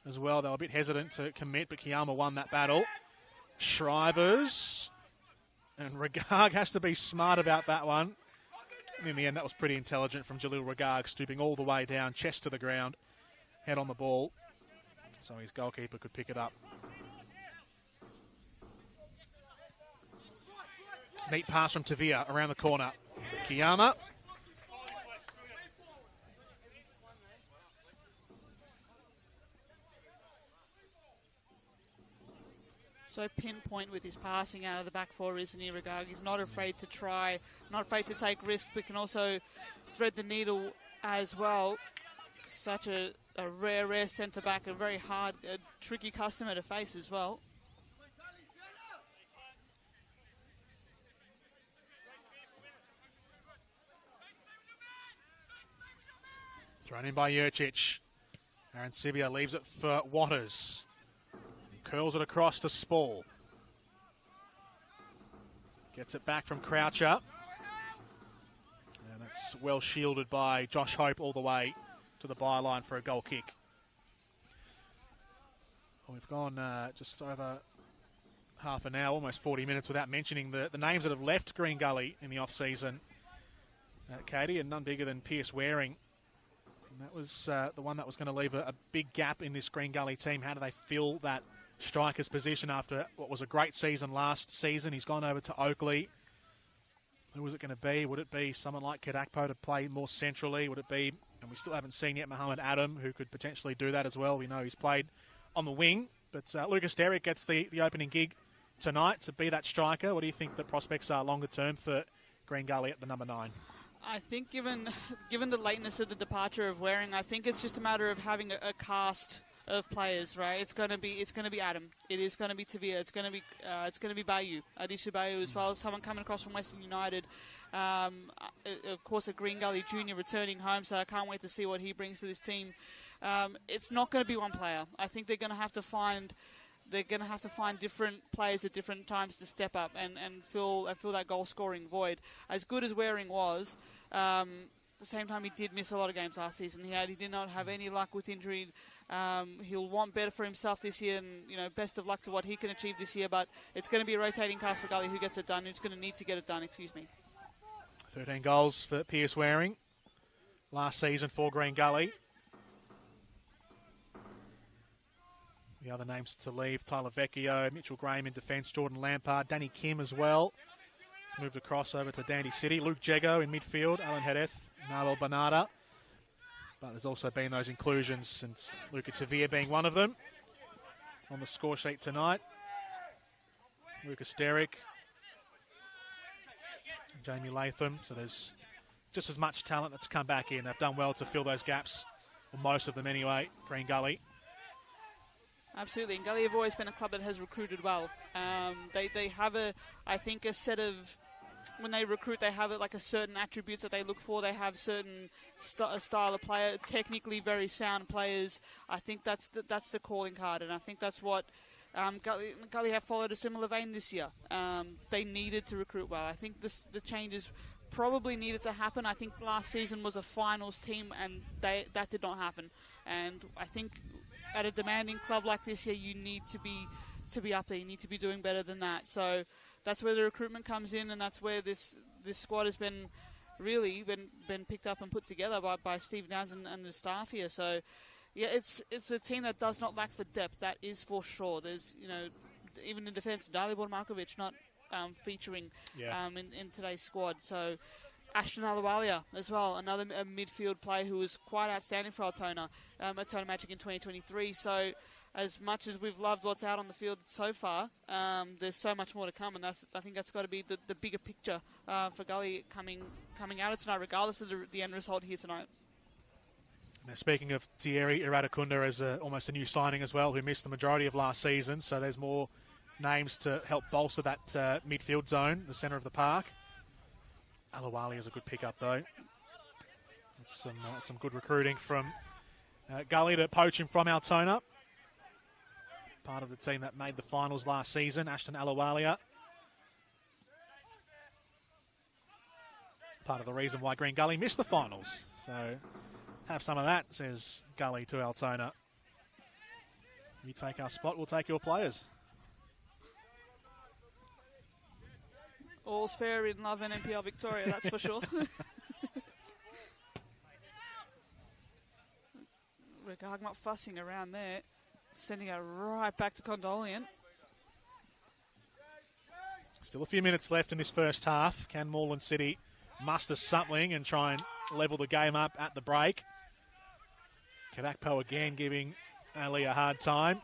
as well. They were a bit hesitant to commit, but Kiyama won that battle. Shrivers. And Regard has to be smart about that one. And in the end, that was pretty intelligent from Jalil Regard, stooping all the way down, chest to the ground, head on the ball. So his goalkeeper could pick it up. Neat pass from Tavia around the corner. Kiyama. So pinpoint with his passing out of the back four, isn't he, Regard? He's not afraid to try, not afraid to take risk, but can also thread the needle as well. Such a rare centre-back, a very hard, tricky customer to face as well. Thrown in by Jurcic. Aaron Sibia leaves it for Waters. He curls it across to Spall. Gets it back from Croucher. And it's well shielded by Josh Hope all the way to the byline for a goal kick. Well, we've gone just over half an hour, almost 40 minutes, without mentioning the names that have left Green Gully in the off-season. Katie, and none bigger than Pierce Waring. And that was the one that was going to leave a big gap in this Green Gully team. How do they fill that striker's position after what was a great season last season? He's gone over to Oakley. Who was it going to be? Would it be someone like Kadakpo to play more centrally? Would it be, and we still haven't seen yet, Mohamed Adam, who could potentially do that as well. We know he's played on the wing. But Lucas Derrick gets the opening gig tonight to be that striker. What do you think the prospects are longer term for Green Gully at the number 9? I think given the lateness of the departure of Waring, I think it's just a matter of having a cast of players, right? It's going to be Adam. It is going to be Tavia. It's going to be Bayou, Adisu Bayou as well. Someone coming across from Western United. Of course, a Green Gully junior returning home, so I can't wait to see what he brings to this team. It's not going to be one player. I think they're going to have to find different players at different times to step up and fill that goal scoring void. As good as Waring was, at the same time he did miss a lot of games last season. He did not have any luck with injury. He'll want better for himself this year, and best of luck to what he can achieve this year. But it's going to be a rotating cast for Gully who gets it done, who's going to need to get it done. 13 goals for Pierce Waring last season for Green Gully. The other names to leave: Tyler Vecchio, Mitchell Graham in defence, Jordan Lampard, Danny Kim as well. He's moved across over to Dandy City. Luke Jego in midfield, Alan Hedeth, Noel Bernarda. But there's also been those inclusions, since Luca Tavia being one of them on the score sheet tonight. Lucas Derrick, Jamie Latham. So there's just as much talent that's come back in. They've done well to fill those gaps, or most of them anyway, Green Gully. Absolutely, and Gully have always been a club that has recruited well. They have a set of, when they recruit, they have a certain attributes that they look for. They have certain style of player, technically very sound players. I think that's the calling card, and I think that's what Gully have followed a similar vein this year. They needed to recruit well. I think the changes probably needed to happen. I think last season was a finals team, and that did not happen. And I think at a demanding club like this year, you need to be up there. You need to be doing better than that. So that's where the recruitment comes in, and that's where this squad has been picked up and put together by Steve Downs and the staff here. So yeah, it's a team that does not lack for depth. That is for sure. There's even in defence, Dalibor Markovic not featuring in today's squad. So Ashton Alawalia as well, another midfield player who was quite outstanding for Altona, Altona Magic in 2023. So as much as we've loved what's out on the field so far, there's so much more to come, and I think that's got to be the bigger picture for Gully coming out of tonight, regardless of the end result here tonight. Now, speaking of Thierry Iradakunda as almost a new signing as well, who missed the majority of last season, so there's more names to help bolster that midfield zone, the centre of the park. Alawali is a good pickup, though. That's some good recruiting from Gully to poach him from Altona. Part of the team that made the finals last season, Ashton Alawalia. Part of the reason why Green Gully missed the finals. So have some of that, says Gully to Altona. You take our spot, we'll take your players. All's fair in love and NPL Victoria, that's for sure. Regard not fussing around there. Sending it right back to Condolian. Still a few minutes left in this first half. Can Morland City muster something and try and level the game up at the break? Kadakpo again giving Ali a hard time.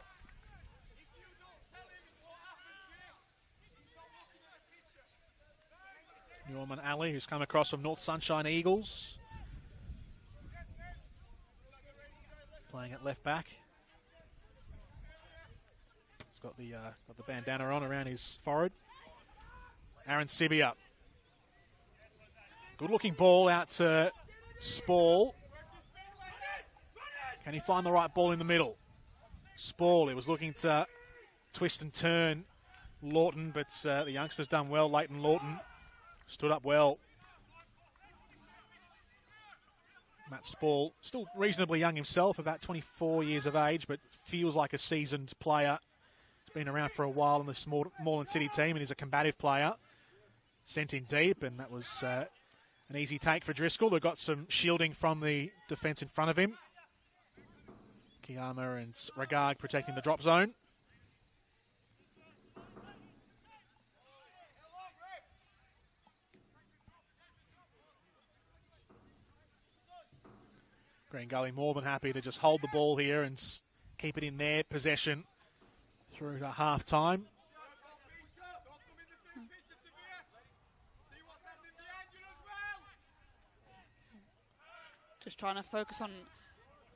Norman Ali, who's come across from North Sunshine Eagles. playing at left back. He's got the bandana on around his forehead. Aaron Sibia. Good-looking ball out to Spall. Can he find the right ball in the middle? Spall, he was looking to twist and turn Lawton, but the youngster's done well. Leighton Lawton stood up well. Matt Spall, still reasonably young himself, about 24 years of age, but feels like a seasoned player. He's been around for a while in this Morland City team and is a combative player. Sent in deep, and that was an easy take for Driscoll, who got some shielding from the defence in front of him. Kiyama and Regard protecting the drop zone. Green Gully more than happy to just hold the ball here and keep it in their possession through to half-time. Just trying to focus on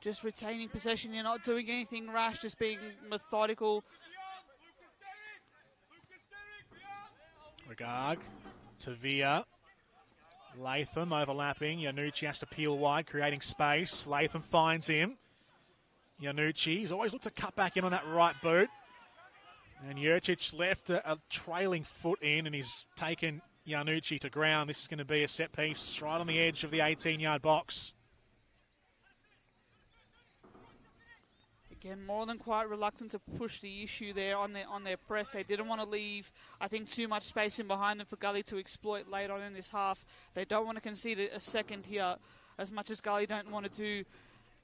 just retaining possession. You're not doing anything rash, just being methodical. Regard, Tavia, Latham overlapping. Yanucci has to peel wide, creating space. Latham finds him. Yanucci, he's always looked to cut back in on that right boot. And Jurcic left a trailing foot in, and he's taken Yanucci to ground. This is going to be a set piece right on the edge of the 18-yard box. Again, Moreland quite reluctant to push the issue there on their press. They didn't want to leave, I think, too much space in behind them for Gully to exploit late on in this half. They don't want to concede a second here, as much as Gully don't want to do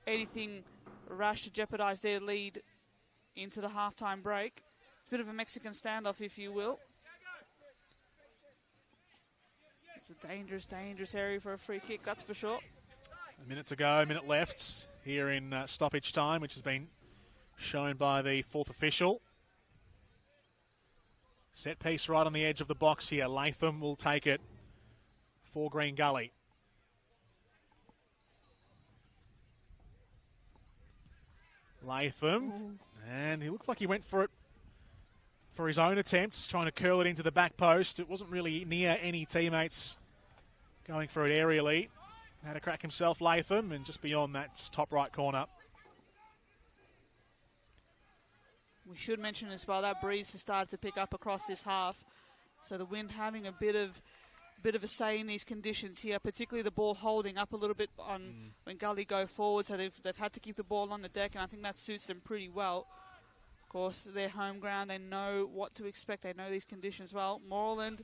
anything rash to jeopardise their lead into the halftime break. Bit of a Mexican standoff, if you will. It's a dangerous, dangerous area for a free kick, that's for sure. A minute to go, a minute left here in stoppage time, which has been shown by the fourth official. Set piece right on the edge of the box here. Latham will take it for Green Gully. Latham, and he looks like he went for it for his own attempts, trying to curl it into the back post. It wasn't really near any teammates going for it aerially. Had a crack himself, Latham, and just beyond that top right corner. We should mention as well that breeze has started to pick up across this half. So the wind having a bit of a say in these conditions here, particularly the ball holding up a little bit on when Gully go forward. So they've had to keep the ball on the deck, and I think that suits them pretty well. Of course, their home ground, they know what to expect. They know these conditions well. Moreland,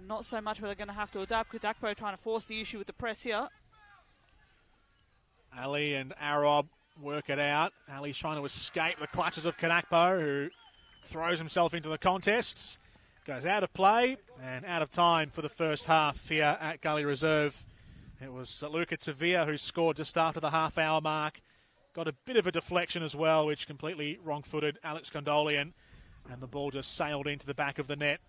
not so much, but they're going to have to adapt. Kadakpo trying to force the issue with the press here. Ali and Arob work it out. Ali's trying to escape the clutches of Kadakpo, who throws himself into the contest. Goes out of play and out of time for the first half here at Gully Reserve. It was Luca Tavia who scored just after the half-hour mark. Got a bit of a deflection as well, which completely wrong-footed Alex Condolian, and the ball just sailed into the back of the net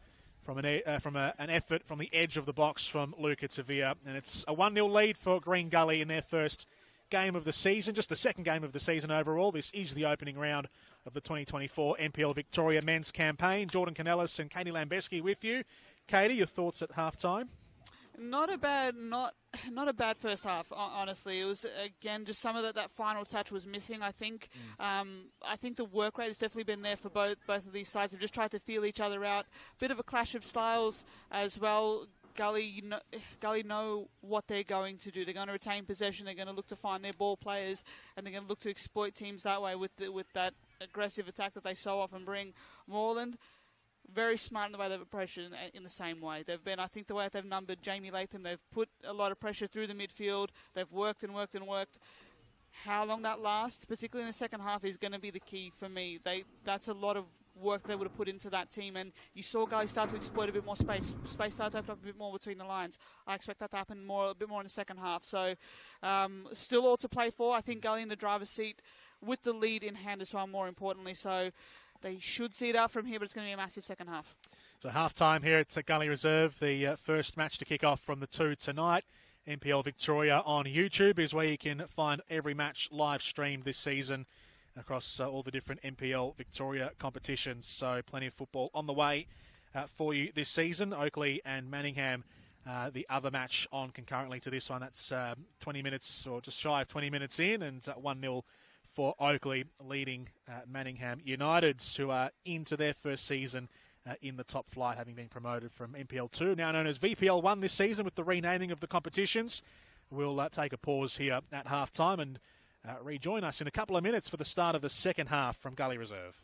from an effort from the edge of the box from Luca Tavia. And it's a 1-0 lead for Green Gully in their first game of the season, just the second game of the season overall. This is the opening round of the 2024 NPL Victoria men's campaign. Jordan Canellis and Katie Lambeski with you. Katie, your thoughts at halftime? Not a bad first half, honestly. It was, again, just some of that final touch was missing, I think. I think the work rate has definitely been there for both of these sides. They've just tried to feel each other out. Bit of a clash of styles as well. Gully know what they're going to do. They're going to retain possession. They're going to look to find their ball players, and they're going to look to exploit teams that way with that aggressive attack that they so often bring. Moreland, very smart in the way they've approached it in the same way. They've been, I think, the way they've numbered Jamie Latham, they've put a lot of pressure through the midfield. They've worked and worked and worked. How long that lasts, particularly in the second half, is going to be the key for me. That's a lot of work they would have put into that team, and you saw Gully start to exploit a bit more space. Space started to open up a bit more between the lines. I expect that to happen a bit more in the second half. So still all to play for. I think Gully in the driver's seat with the lead in hand as well, more importantly. So they should see it out from here, but it's going to be a massive second half. So half-time here at Gully Reserve, the first match to kick off from the 2 tonight. NPL Victoria on YouTube is where you can find every match live streamed this season across all the different NPL Victoria competitions. So plenty of football on the way for you this season. Oakley and Manningham, the other match on concurrently to this one. That's 20 minutes or just shy of 20 minutes in, and 1-0 for Oakley, leading Manningham United, who are into their first season in the top flight, having been promoted from NPL 2, now known as VPL 1 this season with the renaming of the competitions. We'll take a pause here at half-time and rejoin us in a couple of minutes for the start of the second half from Gully Reserve.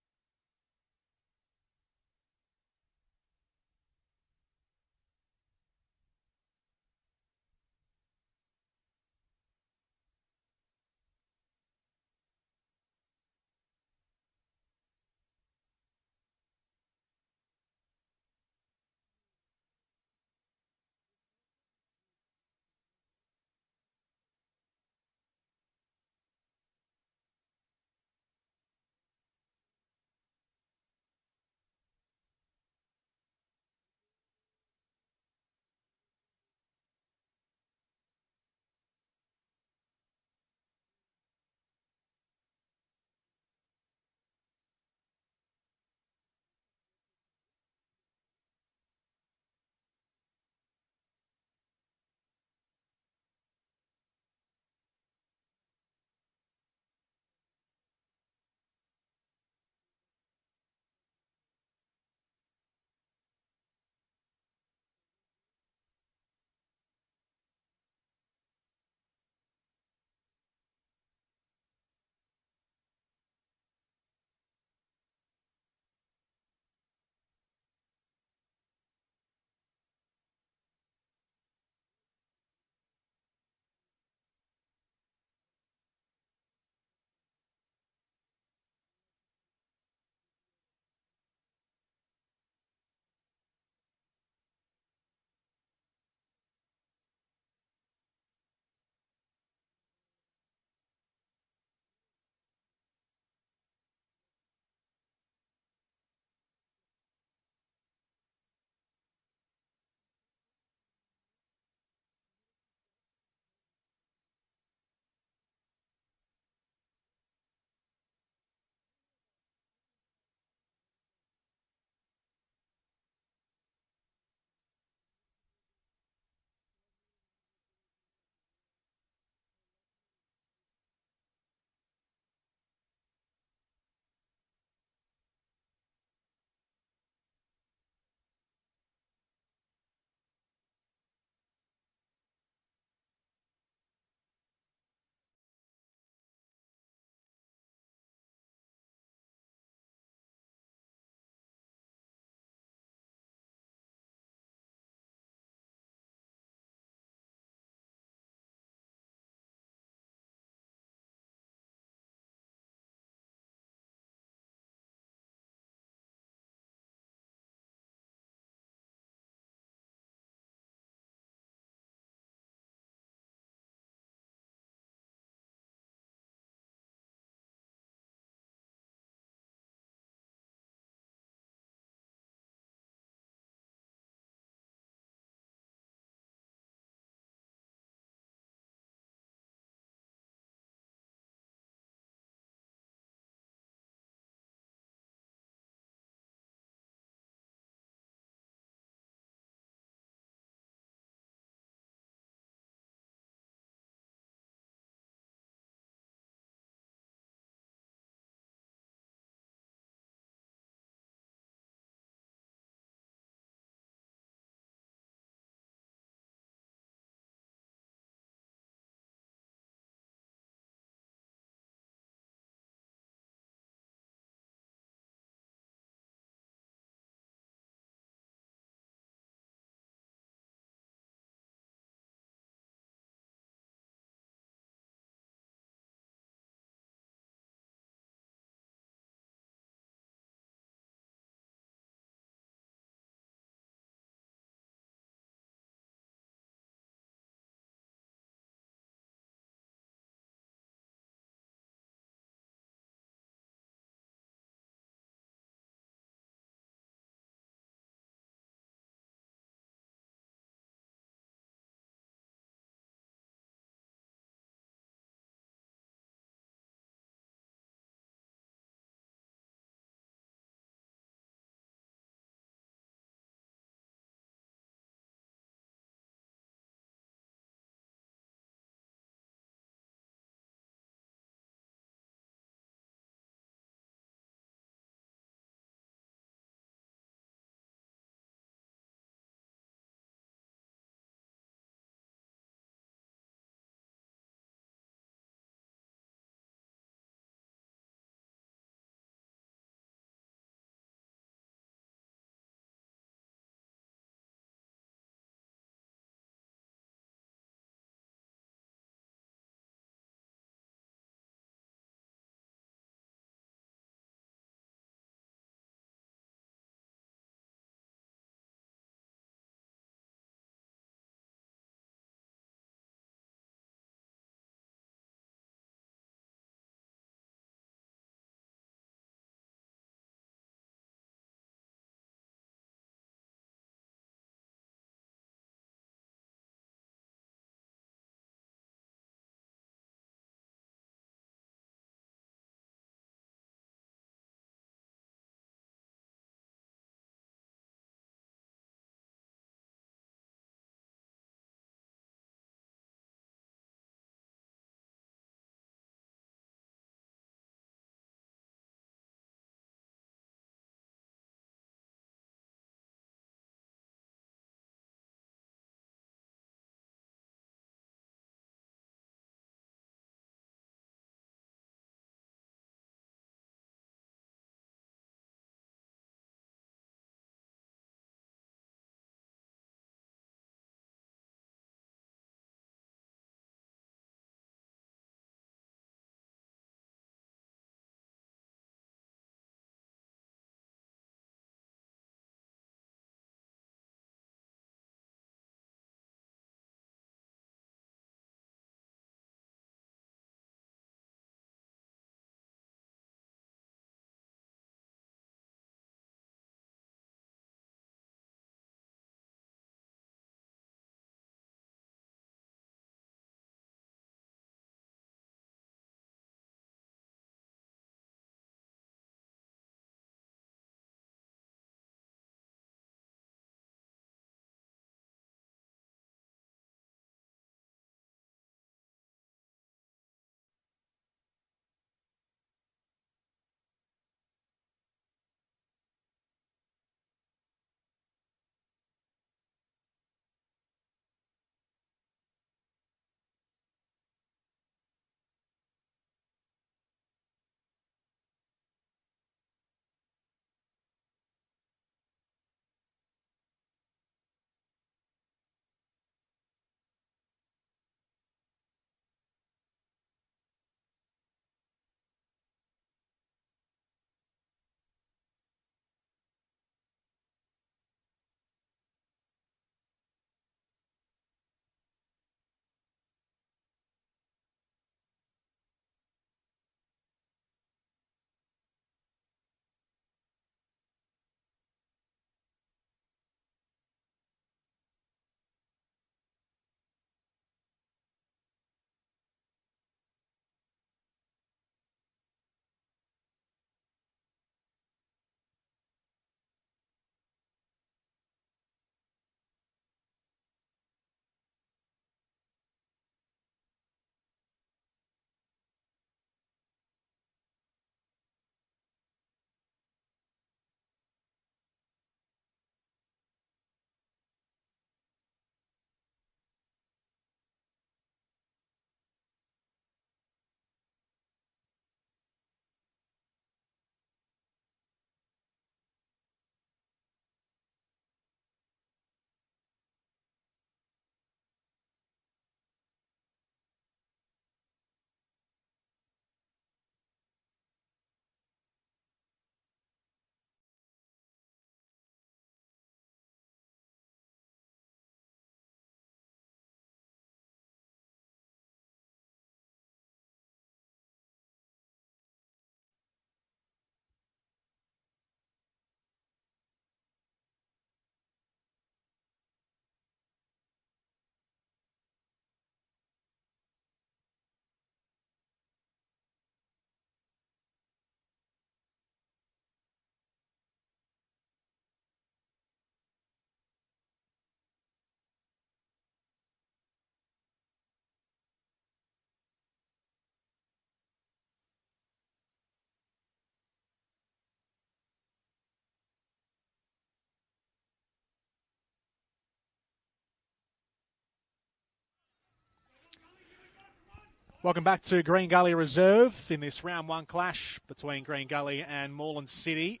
Welcome back to Green Gully Reserve in this round one clash between Green Gully and Morland City.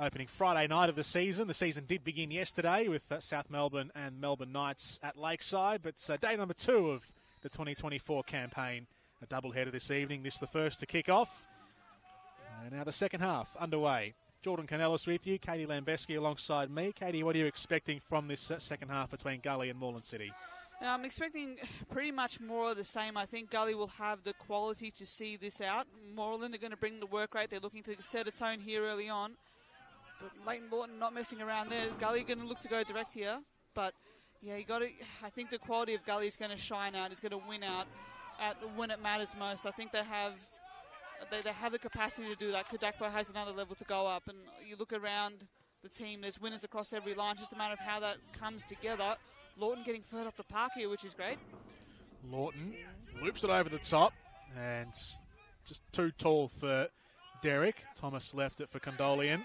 Opening Friday night of the season. The season did begin yesterday with South Melbourne and Melbourne Knights at Lakeside, but day number 2 of the 2024 campaign. A doubleheader this evening. This the first to kick off. And now the second half underway. Jordan Canellis with you, Katie Lambeski alongside me. Katie, what are you expecting from this second half between Gully and Moreland City? I'm expecting pretty much more of the same. I think Gully will have the quality to see this out. Moreland are going to bring the work rate. They're looking to set a tone here early on. But Leighton Lawton not messing around there. Gully going to look to go direct here. But, yeah, you got to. I think the quality of Gully is going to shine out. It's going to win out when it matters most. I think they have the capacity to do that. Kadakwa has another level to go up. And you look around the team, there's winners across every line. Just a matter of how that comes together. Lawton getting further up the park here, which is great. Lawton loops it over the top and just too tall for Derek. Thomas left it for Condolian.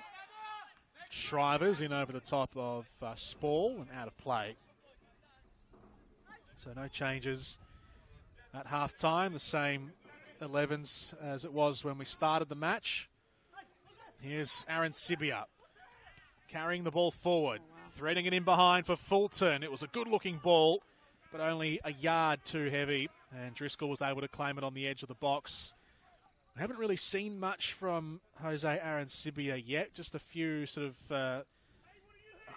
Shrivers in over the top of Spall and out of play. So no changes at half-time. The same 11s as it was when we started the match. Here's Aaron Sibia carrying the ball forward. Threading it in behind for Fulton. It was a good-looking ball, but only a yard too heavy. And Driscoll was able to claim it on the edge of the box. I haven't really seen much from Jose Aaron Sibia yet. Just a few sort of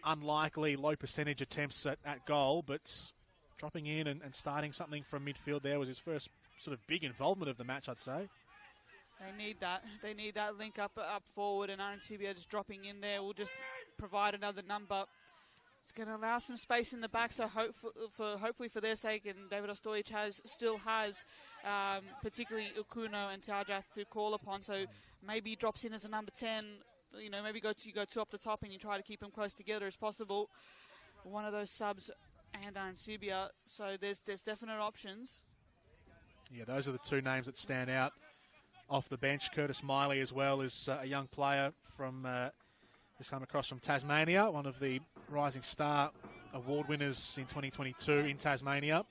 unlikely low-percentage attempts at goal. But dropping in and starting something from midfield there was his first sort of big involvement of the match, I'd say. They need that. They need that link up forward. And Aaron Sibia just dropping in there will just provide another number. It's going to allow some space in the back, so hopefully for their sake, and David Ostojic still has particularly Ukuno and Tarjath to call upon, so maybe he drops in as a number 10, maybe you go 2 up the top and you try to keep them close together as possible. One of those subs and Aaron Sibia, so there's definite options. Yeah, those are the 2 names that stand out off the bench. Curtis Miley as well is a young player from... He's come across from Tasmania, one of the Rising Star Award winners in 2022 in Tasmania.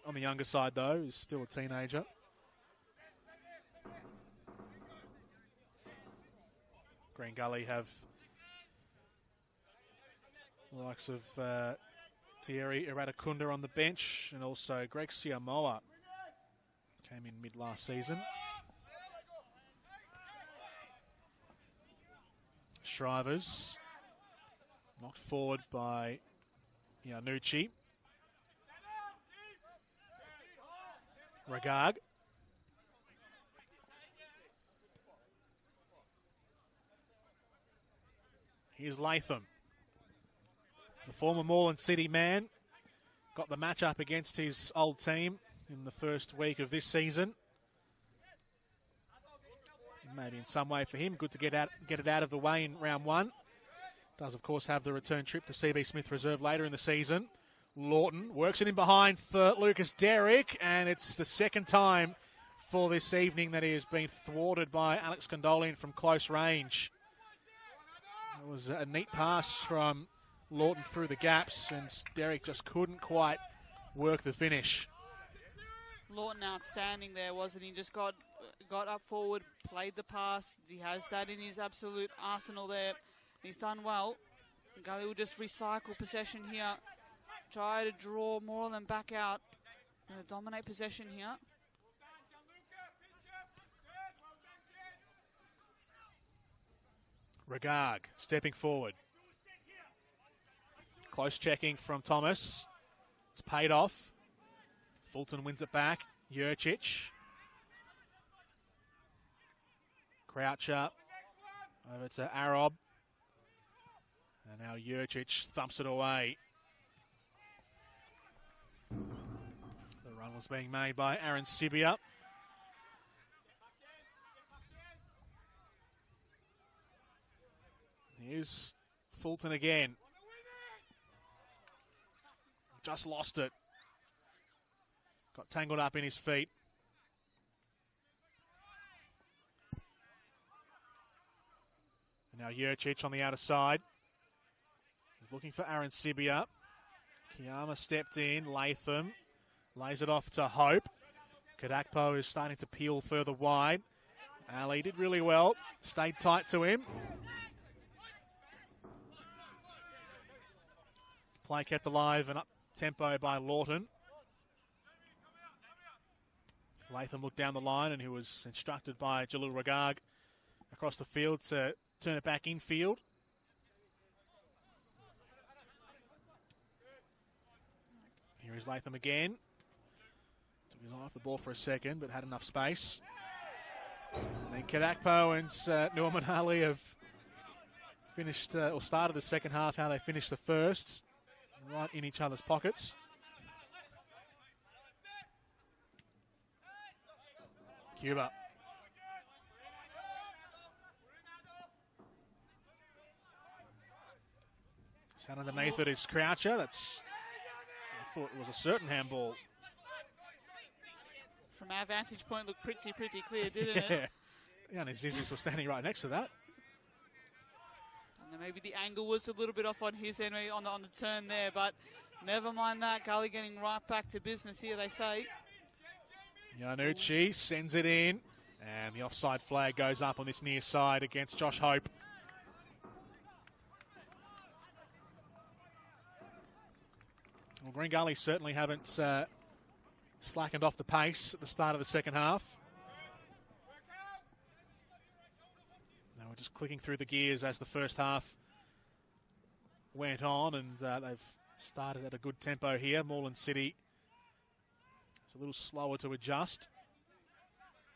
On the younger side, though, he's still a teenager. Green Gully have the likes of Thierry Iradakunda on the bench, and also Greg Siamoa came in mid-last season. Shrivers knocked forward by Iannucci. Ragag. Here's Latham. The former Morland City man got the match up against his old team in the first week of this season. Maybe in some way for him, good to get it out of the way in round 1. Does, of course, have the return trip to CB Smith Reserve later in the season. Lawton works it in behind for Lucas Derrick, and it's the second time for this evening that he has been thwarted by Alex Condolian from close range. It was a neat pass from Lawton through the gaps, and Derrick just couldn't quite work the finish. Lawton outstanding there, wasn't he? Just got up forward, played the pass. He has that in his absolute arsenal there. He's done well. Gully will just recycle possession here. Try to draw Moreland back out. Going to dominate possession here. Ragag stepping forward. Close checking from Thomas. It's paid off. Fulton wins it back. Jurcic. Croucher over to Arob. And now Jurcic thumps it away. The run was being made by Aaron Sibia. Here's Fulton again. Just lost it. Got tangled up in his feet. And now Jurcic on the outer side. He's looking for Aaron Sibia. Kiyama stepped in. Latham lays it off to Hope. Kadakpo is starting to peel further wide. Ali did really well. Stayed tight to him. Play kept alive and up tempo by Lawton. Latham looked down the line and he was instructed by Jalil Ragag across the field to turn it back infield. Here is Latham again. Took his eye off the ball for a second, but had enough space. And then Kadakpo and Norman Ali have finished, or started the second half, how they finished the first. Right in each other's pockets. Cuba. Just underneath it is Croucher. That's, I thought it was a certain handball. From our vantage point, looked pretty clear, didn't it? Yeah, and Zizis was standing right next to that. And then maybe the angle was a little bit off on his end on the turn there, but never mind that. Gully getting right back to business here, they say. Yanucci sends it in, and the offside flag goes up on this near side against Josh Hope. Well, Green Gully certainly haven't slackened off the pace at the start of the second half. Now we're just clicking through the gears as the first half went on, and they've started at a good tempo here. Morland City is a little slower to adjust.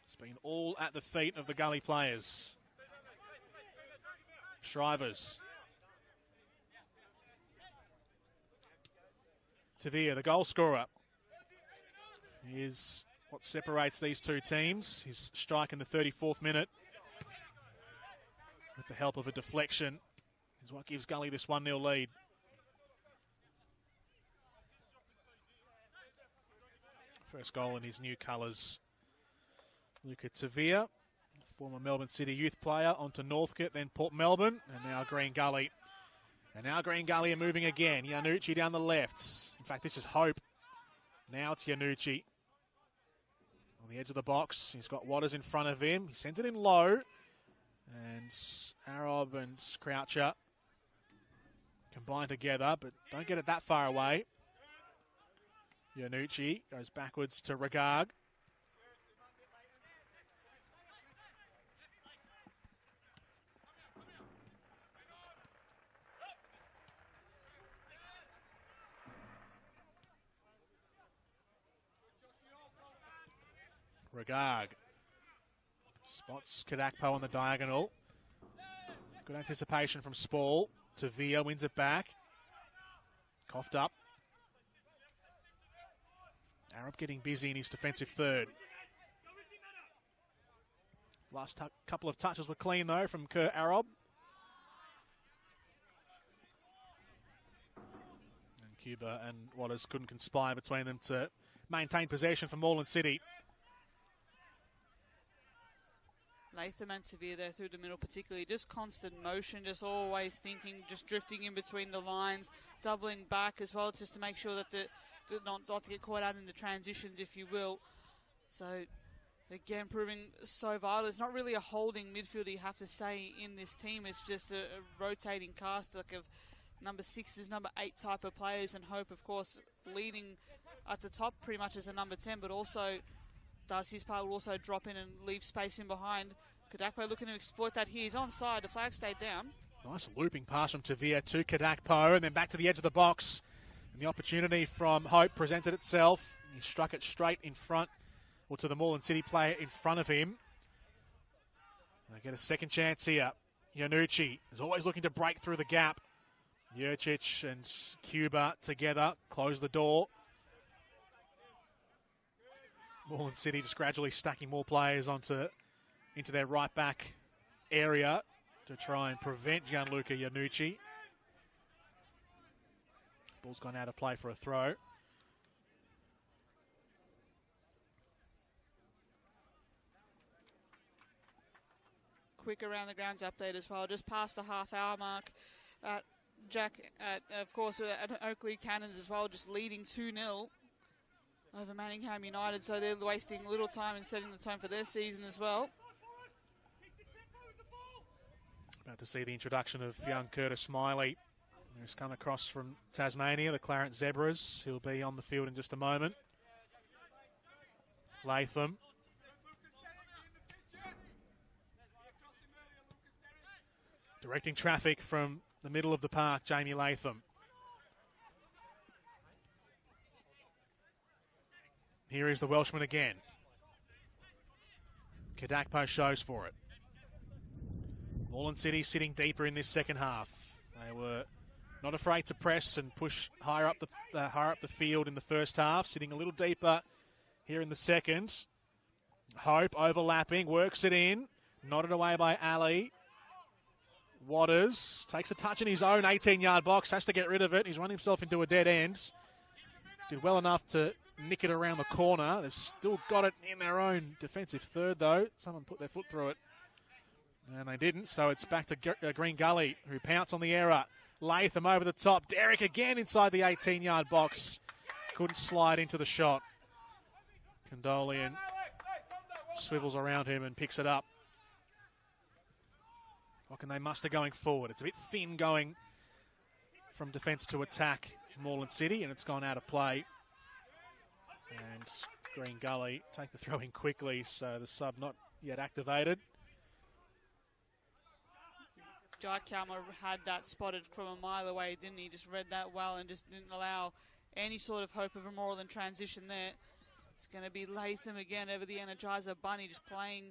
It's been all at the feet of the Gully players. Shrivers. Tavia, the goal scorer, is what separates these two teams. His strike in the 34th minute, with the help of a deflection, is what gives Gully this 1-0 lead. First goal in his new colours. Luca Tavia, former Melbourne City youth player, onto Northcote, then Port Melbourne, and now Green Gully. And now Green Gully are moving again. Yanucci down the left. In fact, this is Hope. Now it's Yanucci. On the edge of the box, he's got Waters in front of him. He sends it in low. And Arob and Croucher combine together, but don't get it that far away. Yanucci goes backwards to Ragag. Ragag spots Kadakpo on the diagonal. Good anticipation from Spall. Tavia wins it back. Coughed up. Arab getting busy in his defensive third. Last couple of touches were clean though from Kerr Arab. And Cuba and Waters couldn't conspire between them to maintain possession for Morland City. Latham and Tavia there through the middle, particularly just constant motion, just always thinking, just drifting in between the lines, doubling back as well, just to make sure that not to get caught out in the transitions, if you will. So again, proving so vital. It's not really a holding midfielder, you have to say, in this team. It's just a rotating cast like of number 6s, number 8 type of players, and Hope, of course, leading at the top pretty much as a number 10, but also does his part, will also drop in and leave space in behind. Kadakpo looking to exploit that here. He's onside. The flag stayed down. Nice looping pass from Tavia to Kadakpo, and then back to the edge of the box. And the opportunity from Hope presented itself. He struck it straight in front, or to the Morland City player in front of him. They get a second chance here. Yanucci is always looking to break through the gap. Jurcic and Cuba together close the door. Morland City just gradually stacking more players into their right back area to try and prevent Gianluca Yanucci. Ball's gone out of play for a throw. Quick around the grounds update as well. Just past the half-hour mark at Jack, of course, at Oakley Cannons as well, just leading 2-0 over Manningham United, so they're wasting little time and setting the tone for their season as well. About to see the introduction of young Curtis Smiley, who's come across from Tasmania, the Clarence Zebras. He'll be on the field in just a moment. Latham. Directing traffic from the middle of the park, Jamie Latham. Here is the Welshman again. Kadakpo shows for it. Morland City sitting deeper in this second half. They were not afraid to press and push higher up the field in the first half, sitting a little deeper here in the second. Hope overlapping, works it in, nodded away by Ali. Waters takes a touch in his own 18-yard box, has to get rid of it. He's run himself into a dead end. Did well enough to nick it around the corner. They've still got it in their own defensive third, though. Someone put their foot through it, and they didn't, so it's back to Green Gully, who pounce on the error. Latham over the top. Derek again inside the 18-yard box. Couldn't slide into the shot. Condolian swivels around him and picks it up. What can they muster going forward? It's a bit thin going from defence to attack Moreland City, and it's gone out of play. And Green Gully take the throw in quickly, so the sub not yet activated. Jai Kalma had that spotted from a mile away, didn't he? Just read that well and just didn't allow any sort of hope of a Moreland transition there. It's going to be Latham again over the Energizer Bunny, just playing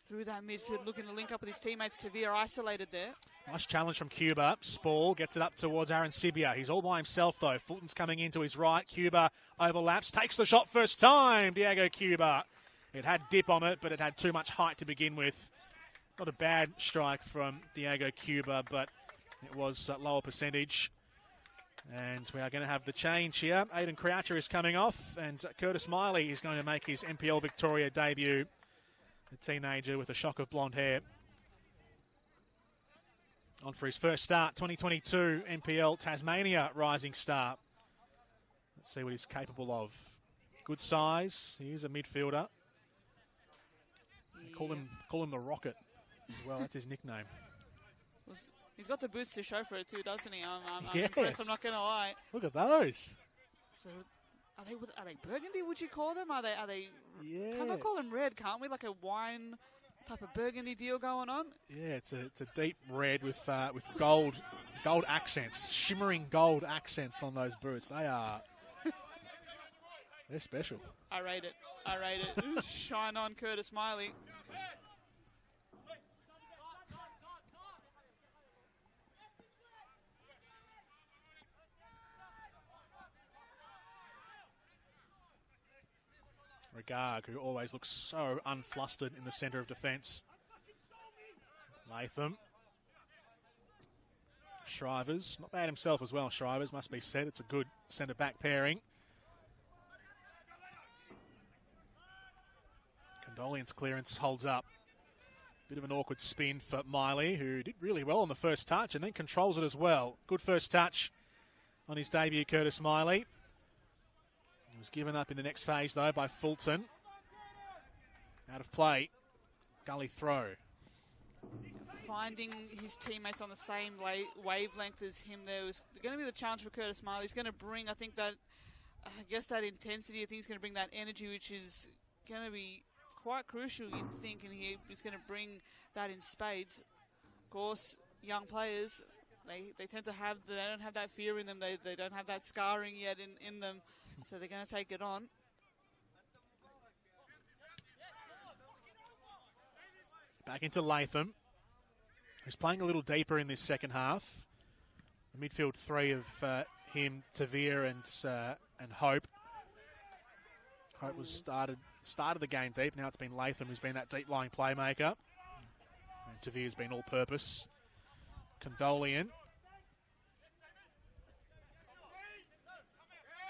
through that midfield, looking to link up with his teammates. Tavir isolated there. Nice challenge from Cuba. Spall gets it up towards Aaron Sibia. He's all by himself, though. Fulton's coming in to his right. Cuba overlaps, takes the shot first time. Diego Cuba. It had dip on it, but it had too much height to begin with. Not a bad strike from Diego Cuba, but it was lower percentage. And we are going to have the change here. Aidan Croucher is coming off, and Curtis Miley is going to make his NPL Victoria debut. The teenager with a shock of blonde hair. On for his first start, 2022 NPL Tasmania Rising Star. Let's see what he's capable of. Good size. He is a midfielder. Yeah. Call him the Rocket as well. That's his nickname. He's got the boots to show for it too, doesn't he? I'm yes. impressed, I'm not going to lie. Look at those. So, are they burgundy, would you call them? Are they? Yeah. Can't I call them red, can't we? Like a wine type of burgundy deal going on? Yeah, it's a deep red with gold accents, shimmering gold accents on those boots. They're special. I rate it. Shine on, Curtis Miley. Regard, who always looks so unflustered in the centre of defence. Latham. Shrivers, not bad himself as well, Shrivers, must be said. It's a good centre-back pairing. Condolian's clearance holds up. Bit of an awkward spin for Miley, who did really well on the first touch and then controls it as well. Good first touch on his debut, Curtis Miley. He was given up in the next phase, though, by Fulton. Out of play. Gully throw. Finding his teammates on the same wavelength as him there was going to be the challenge for Curtis Miley. He's going to bring, I guess that intensity. I think he's going to bring that energy, which is going to be quite crucial, you'd think, and he's going to bring that in spades. Of course, young players, they tend to have, they don't have that fear in them. They don't have that scarring yet in them. So they're going to take it on. Back into Latham, who's playing a little deeper in this second half. The midfield three of him, Tavir and Hope. Hope was started the game deep. Now it's been Latham who's been that deep-lying playmaker. And Tavir's been all-purpose. Condolian.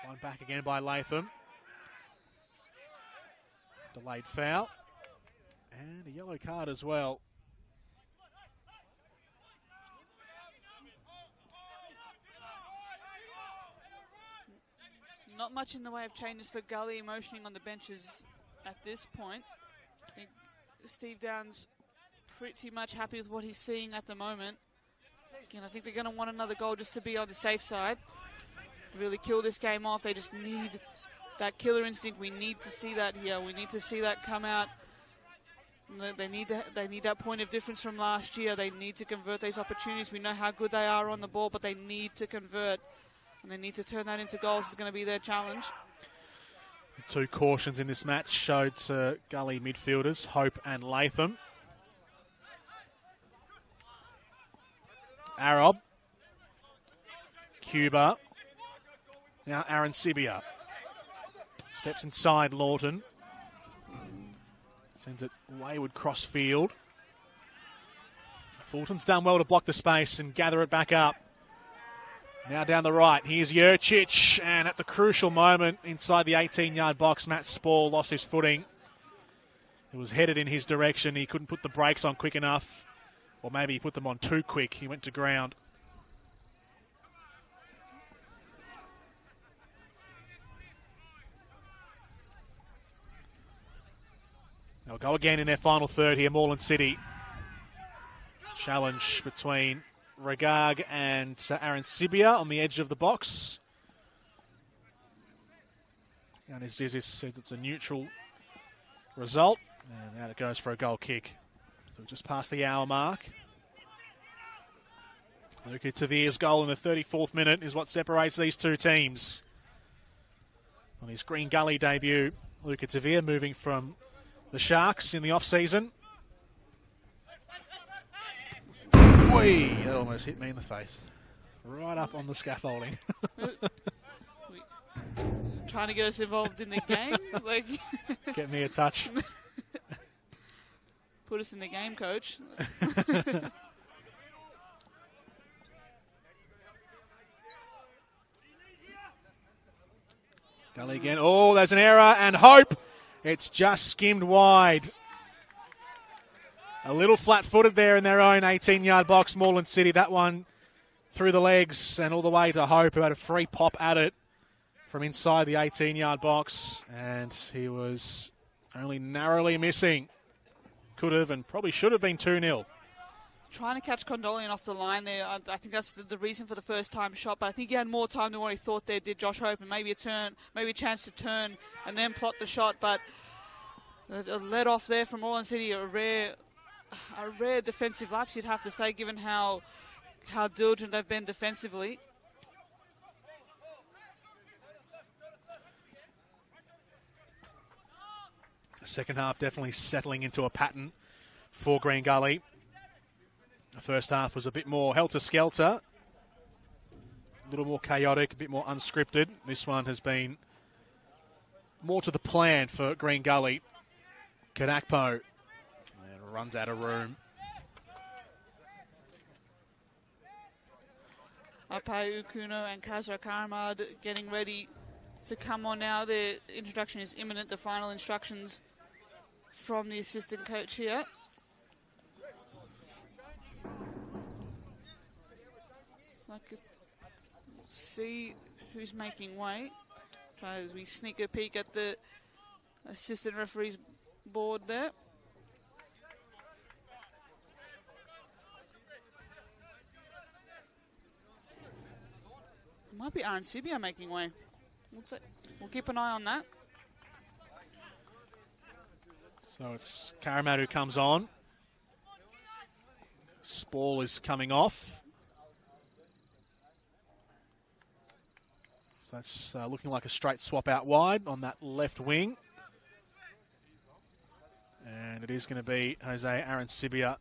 One back again by Latham. Delayed foul. And a yellow card as well. Not much in the way of changes for Gully motioning on the benches at this point. I think Steve Downs pretty much happy with what he's seeing at the moment. Again, I think they're going to want another goal just to be on the safe side. Really kill this game off. They just need that killer instinct. We need to see that here. We need to see that come out. They need that point of difference from last year. They need to convert these opportunities. We know how good they are on the ball, but they need to convert. And they need to turn that into goals. It's going to be their challenge. 2 cautions in this match showed to Gully midfielders, Hope and Latham. Arob. Cuba. Now Aaron Sibia. Steps inside Lawton. Sends it wayward cross field. Fulton's done well to block the space and gather it back up. Now down the right, here's Jurcic, and at the crucial moment inside the 18-yard box, Matt Spall lost his footing. It was headed in his direction. He couldn't put the brakes on quick enough, or maybe he put them on too quick. He went to ground. They'll go again in their final third here, Morland City. Challenge between Regag and Aaron Sibia on the edge of the box. And Zizis says it's a neutral result. And out it goes for a goal kick. So just past the hour mark. Luca Tavir's goal in the 34th minute is what separates these two teams. On his Green Gully debut, Luca Tavir moving from the Sharks in the off-season. Whee! That almost hit me in the face. Right up on the scaffolding. Trying to get us involved in the game? Like Get me a touch. Put us in the game, coach. Gully again. Oh, there's an error, and Hope. It's just skimmed wide. A little flat-footed there in their own 18-yard box, Moreland City. That one through the legs and all the way to Hope, who had a free pop at it from inside the 18-yard box. And he was only narrowly missing. Could have and probably should have been 2-0. Trying to catch Condolian off the line there. I think that's the reason for the first-time shot. But I think he had more time than what he thought there did, Josh Hope, and maybe a chance to turn and then plot the shot. But a let off there from Morland City, a rare defensive lapse, you'd have to say, given how diligent they've been defensively. The second half definitely settling into a pattern for Green Gully. The first half was a bit more helter-skelter, a little more chaotic, a bit more unscripted. This one has been more to the plan for Green Gully. Kanakpo runs out of room. Apai Ukuno and Kazra Karamad getting ready to come on now. Their introduction is imminent. The final instructions from the assistant coach here. See who's making way. Try as we sneak a peek at the assistant referee's board there. It might be Aaron Sibia making way. We'll keep an eye on that. So it's Karamat who comes on. Spall is coming off. So that's looking like a straight swap out wide on that left wing. And it is going to be Jose Aaron Sibia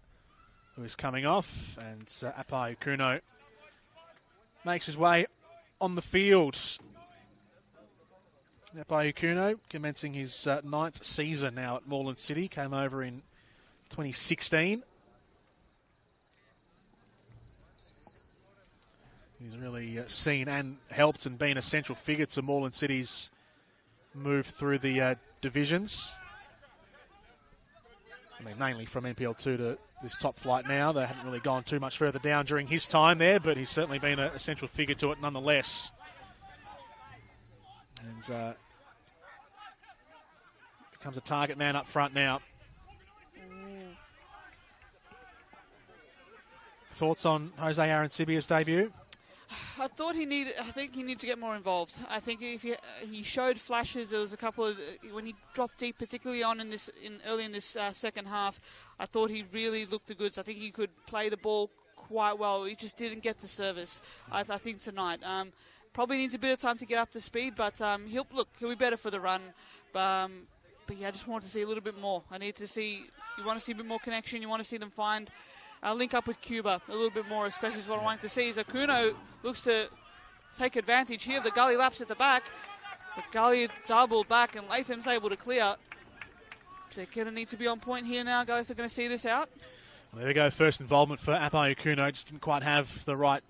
who is coming off. And Apai Ukuno makes his way on the field. Apai Ukuno commencing his 9th season now at Morland City. Came over in 2016. He's really seen and helped and been a central figure to Morland City's move through the divisions. I mean, mainly from NPL2 to this top flight now. They haven't really gone too much further down during his time there, but he's certainly been a central figure to it nonetheless. And becomes a target man up front now. Thoughts on Jose Arancibia's debut? I think he needed to get more involved. I think if he showed flashes. There was a couple of when he dropped deep, particularly early in this second half. I thought he really looked the goods. I think he could play the ball quite well. He just didn't get the service. I think tonight. Probably needs a bit of time to get up to speed, but he'll be better for the run. But yeah, I just want to see a little bit more. You want to see a bit more connection. You want to see them find. Link up with Cuba a little bit more, especially is what I want to see. As Akuno looks to take advantage here. The Gully laps at the back. The Gully doubled back, and Latham's able to clear. They're going to need to be on point here now, guys. They're going to see this out. Well, there we go. First involvement for Apai Akuno. Just didn't quite have the right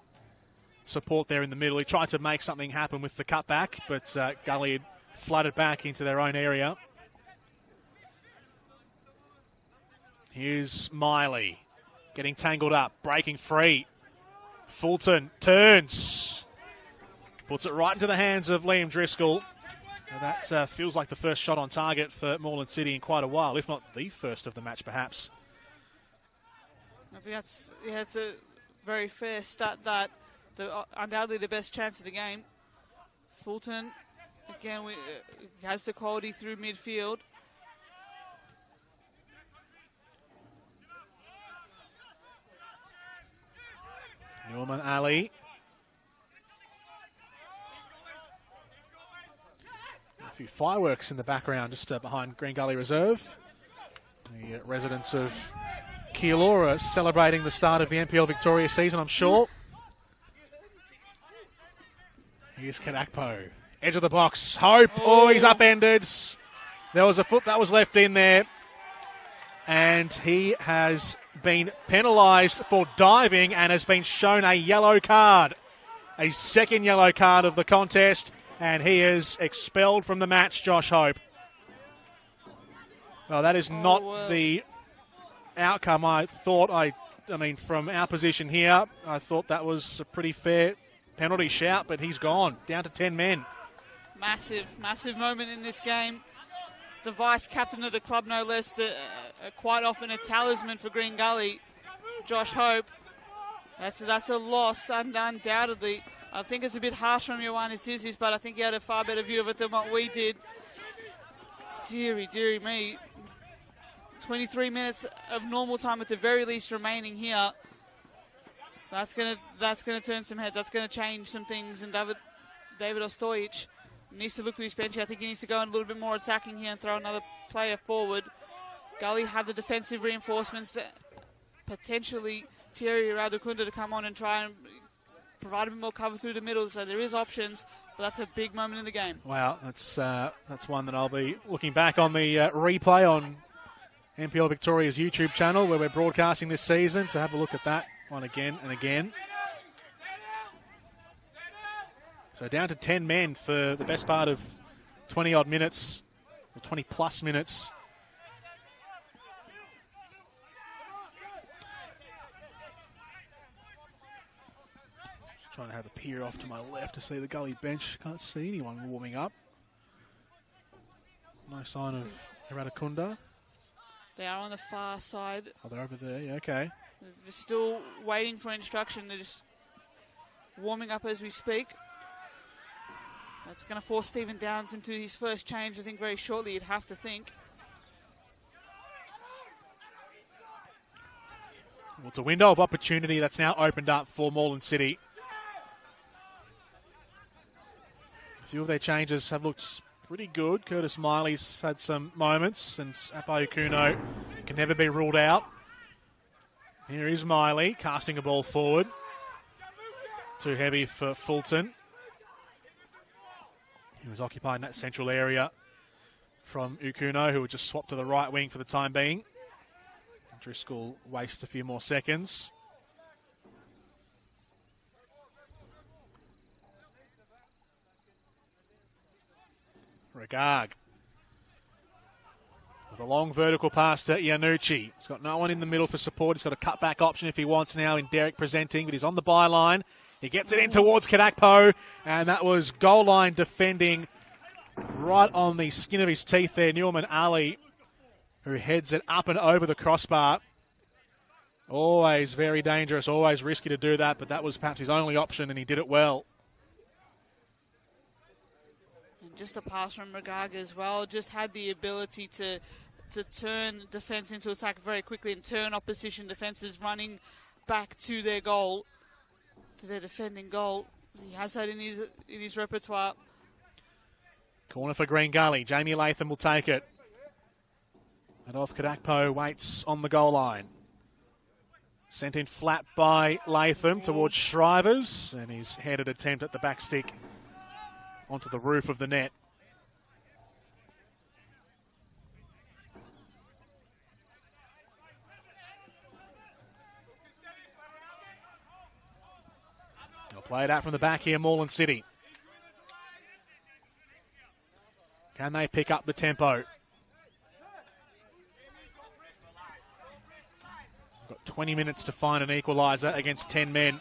support there in the middle. He tried to make something happen with the cutback, but Gully had flooded back into their own area. Here's Miley. Getting tangled up, breaking free. Fulton turns. Puts it right into the hands of Liam Driscoll. Now that feels like the first shot on target for Morland City in quite a while, if not the first of the match, perhaps. I think it's a very fair stat that undoubtedly the best chance of the game. Fulton, again, has the quality through midfield. Norman Ali. A few fireworks in the background just behind Green Gully Reserve. The residents of Keilor are celebrating the start of the NPL Victoria season, I'm sure. Here's Kadakpo. Edge of the box. Hope. Oh, he's upended. There was a foot that was left in there. And he has been penalised for diving and has been shown a yellow card. A second yellow card of the contest, and he is expelled from the match, Josh Hope. Well, that is not the outcome I thought. I mean, from our position here, I thought that was a pretty fair penalty shout, but he's gone. Down to 10 men. Massive moment in this game. The vice-captain of the club, no less, quite often a talisman for Green Gully, Josh Hope. That's a loss, undoubtedly. I think it's a bit harsh on Ioannis Isis, but I think he had a far better view of it than what we did. Deary me. 23 minutes of normal time at the very least remaining here. That's gonna turn some heads. That's gonna change some things. And David Ostojic needs to look to his bench. I think he needs to go a little bit more attacking here and throw another player forward. Gully have the defensive reinforcements, potentially Thierry Radukunda to come on and try and provide a bit more cover through the middle. So there is options, but that's a big moment in the game. Wow, that's one that I'll be looking back on the replay on NPL Victoria's YouTube channel where we're broadcasting this season to have a look at that one again and again. So down to 10 men for the best part of 20-odd minutes, or 20-plus minutes. Just trying to have a peer off to my left to see the Gully bench. Can't see anyone warming up. No sign of Radukunda. They are on the far side. Oh, they're over there. Yeah, okay. They're still waiting for instruction. They're just warming up as we speak. That's going to force Stephen Downs into his first change, I think, very shortly, you'd have to think. Well, it's a window of opportunity that's now opened up for Morland City. A few of their changes have looked pretty good. Curtis Miley's had some moments, and Apai Akuno can never be ruled out. Here is Miley, casting a ball forward. Too heavy for Fulton. He was occupying that central area from Ukuno, who would just swap to the right wing for the time being. Driscoll wastes a few more seconds. Regag. With a long vertical pass to Iannucci. He's got no one in the middle for support. He's got a cutback option if he wants now in Derek presenting, but he's on the byline. He gets it in towards Kadakpo, and that was goal line defending right on the skin of his teeth there, Newman Ali, who heads it up and over the crossbar. Always very dangerous, always risky to do that, but that was perhaps his only option, and he did it well. And just a pass from Regaga as well, just had the ability to turn defence into attack very quickly and turn opposition defences running back to their goal, to their defending goal. He has that in his repertoire. Corner for Green Gully. Jamie Latham will take it. And off Kadakpo waits on the goal line. Sent in flat by Latham towards Shrivers, and his headed attempt at the back stick onto the roof of the net. They'll play it out from the back here, Morland City. Can they pick up the tempo? Got 20 minutes to find an equaliser against 10 men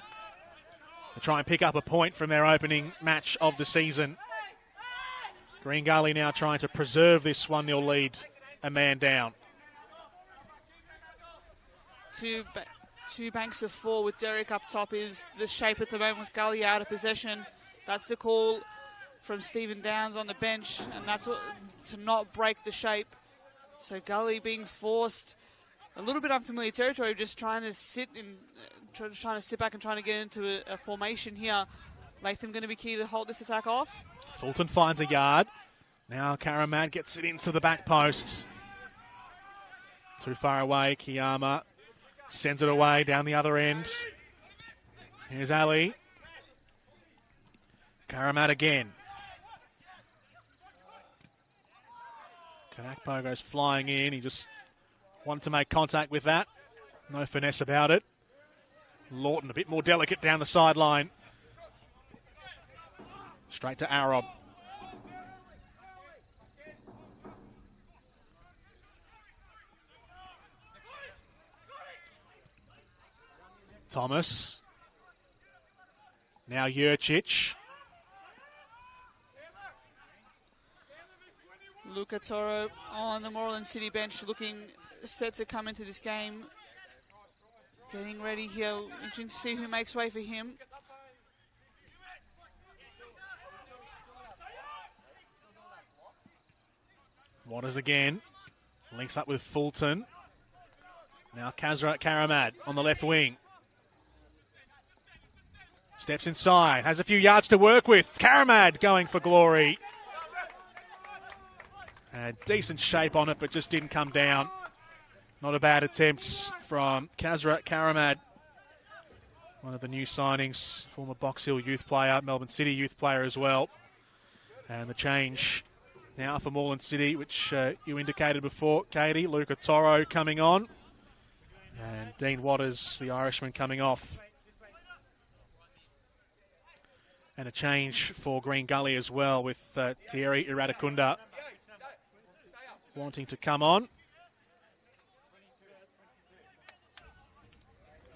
to try and pick up a point from their opening match of the season. Green Gully now trying to preserve this 1-0 lead, a man down. Two banks of four with Derek up top is the shape at the moment with Gully out of possession. That's the call from Stephen Downs on the bench, and that's what, to not break the shape. So Gully being forced a little bit unfamiliar territory, just trying to sit back and trying to get into a formation here. Latham going to be key to hold this attack off. Fulton finds a yard. Now Karamad gets it into the back posts. Too far away. Kiyama sends it away down the other end. Here's Ali. Karamad again. Kanakpo goes flying in. He just wanted to make contact with that. No finesse about it. Lawton a bit more delicate down the sideline. Straight to Arob. Thomas. Now Jurcic. Luca Toro on the Moreland City bench, looking set to come into this game. Getting ready here. Interesting to see who makes way for him. Waters again. Links up with Fulton. Now Kazrat Karamad on the left wing. Steps inside. Has a few yards to work with. Karamad going for glory. Had decent shape on it, but just didn't come down. Not a bad attempt from Kazrat Karamad. One of the new signings, former Box Hill youth player, Melbourne City youth player as well. And the change now for Morland City, which you indicated before, Katie. Luca Toro coming on. And Dean Waters, the Irishman, coming off. And a change for Green Gully as well, with Thierry Iradakunda wanting to come on.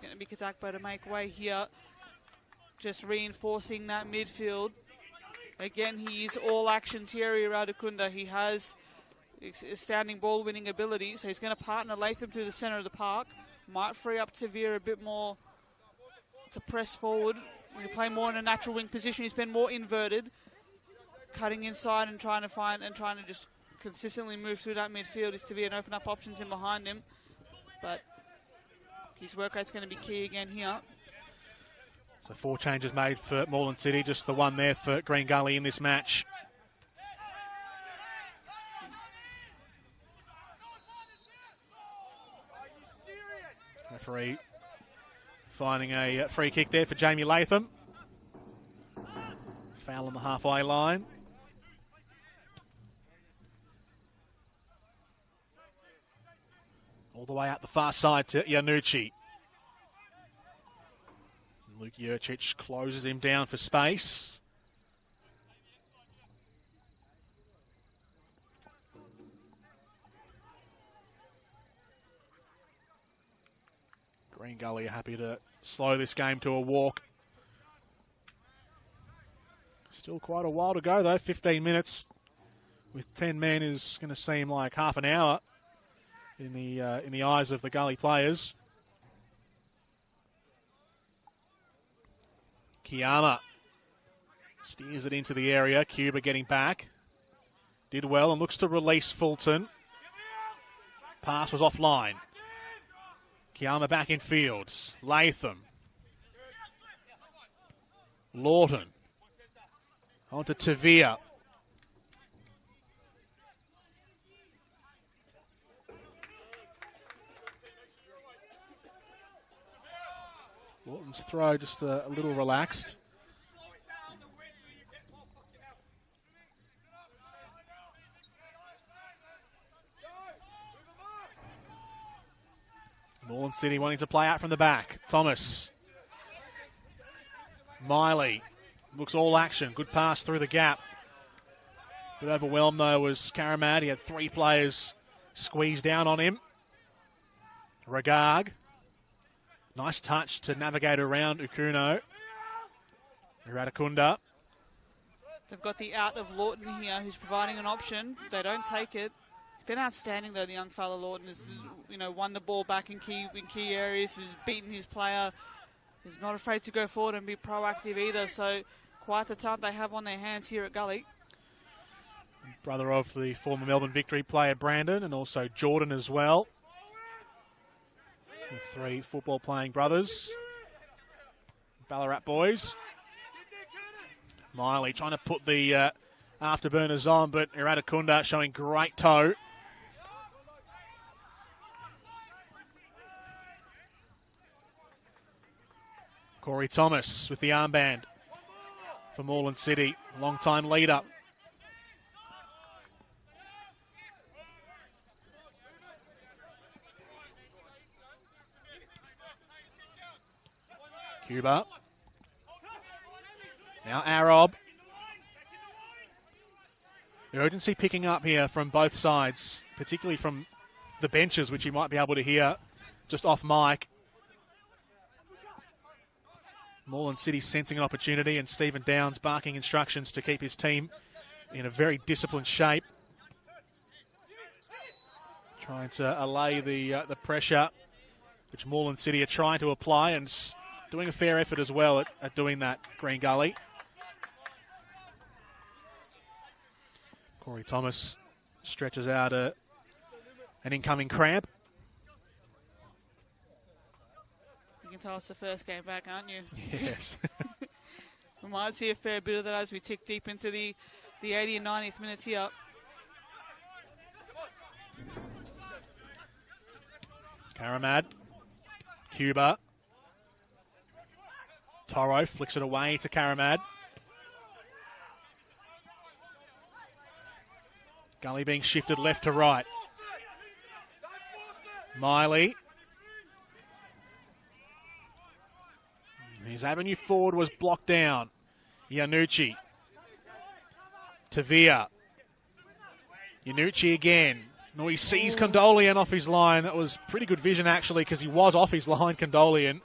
Going to be Katakpo to make way here. Just reinforcing that midfield. Again, he is all action Thierry Iradakunda. He has astounding ball-winning ability, so he's going to partner Latham through the centre of the park. Might free up Tavira a bit more to press forward. He'll play more in a natural wing position. He's been more inverted, cutting inside and trying to just consistently move through that midfield is to be and open up options in behind him. But his work rate's going to be key again here. So 4 changes made for Morland City, just the one there for Green Gully in this match. Referee finding a free kick there for Jamie Latham. Foul on the halfway line. All the way out the far side to Yanucci. Luke Jurcic closes him down for space. Green Gully are happy to slow this game to a walk. Still quite a while to go though, 15 minutes. with 10 men is going to seem like half an hour in the eyes of the Gully players. Kiyama steers it into the area. Cuba getting back. Did well and looks to release Fulton. Pass was offline. Kiyama back in fields. Latham. Lawton. On to Tavia. Lawton's throw just a little relaxed. Morland City wanting to play out from the back. Thomas. Miley looks all action. Good pass through the gap. Bit overwhelmed though was Karamad. He had 3 players squeezed down on him. Ragag. Nice touch to navigate around Ukuno. Iradakunda. They've got the out of Lawton here, who's providing an option. They don't take it. He's been outstanding though, the young fella Lawton has, won the ball back in key areas, has beaten his player. He's not afraid to go forward and be proactive either. So quite the talent they have on their hands here at Gully. Brother of the former Melbourne Victory player Brandon, and also Jordan as well. 3 football-playing brothers. Ballarat boys. Miley trying to put the afterburners on, but Iradakunda showing great toe. Corey Thomas with the armband for Moreland City. Long-time leader. Cuba. Now Arab. The urgency picking up here from both sides, particularly from the benches, which you might be able to hear just off mic. Moreland City sensing an opportunity, and Stephen Downs barking instructions to keep his team in a very disciplined shape. Trying to allay the pressure which Moreland City are trying to apply, and doing a fair effort as well at doing that, Green Gully. Corey Thomas stretches out an incoming cramp. You can tell it's the first game back, aren't you? Yes. We might see a fair bit of that as we tick deep into the 80th and 90th minutes here. Karamad. Cuba. Toro flicks it away to Karamad. Gully being shifted left to right. Miley. His avenue forward was blocked down. Yanucci. Tavia. Yanucci again. No, he sees Condolian off his line. That was pretty good vision, actually, because he was off his line, Condolian.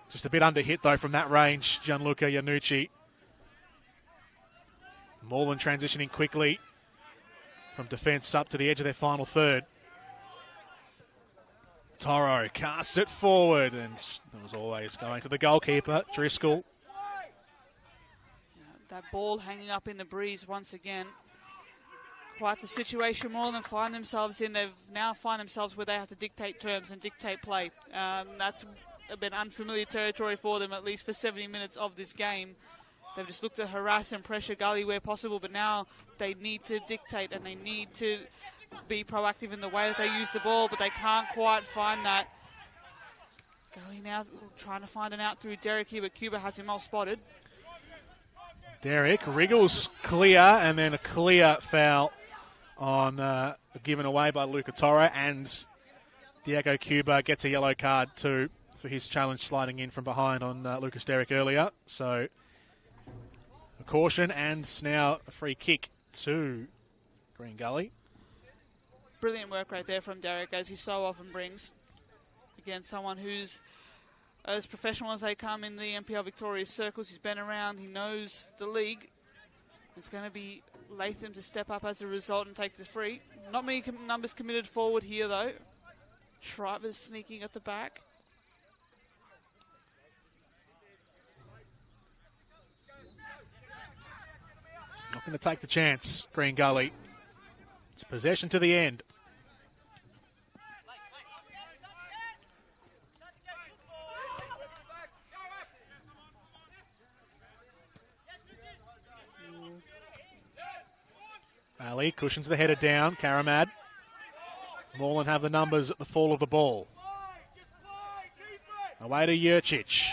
Just a bit under hit, though, from that range, Gianluca Yanucci. Moreland transitioning quickly from defence up to the edge of their final third. Toro casts it forward, and it was always going to the goalkeeper, Driscoll. That ball hanging up in the breeze once again. Quite the situation Moreland find themselves in. They've now find themselves where they have to dictate terms and dictate play. That's been unfamiliar territory for them, at least for 70 minutes of this game. They've just looked to harass and pressure Gully where possible, but now they need to dictate and they need to be proactive in the way that they use the ball, but they can't quite find that. Gully now trying to find an out through Derek here, but Cuba has him all spotted. Derek wriggles clear, and then a clear foul on given away by Luca Toro, and Diego Cuba gets a yellow card too for his challenge sliding in from behind on Lucas Derrick earlier. So a caution, and now a free kick to Green Gully. Brilliant work right there from Derek, as he so often brings. Again, someone who's as professional as they come in the NPL Victoria circles. He's been around, he knows the league. It's going to be Latham to step up as a result and take the free. Not many numbers committed forward here, though. Shriver's sneaking at the back. Not going to take the chance, Green Gully. It's possession to the end. Ali cushions the header down. Karamad. Moreland have the numbers at the fall of the ball. Away to Jurcic.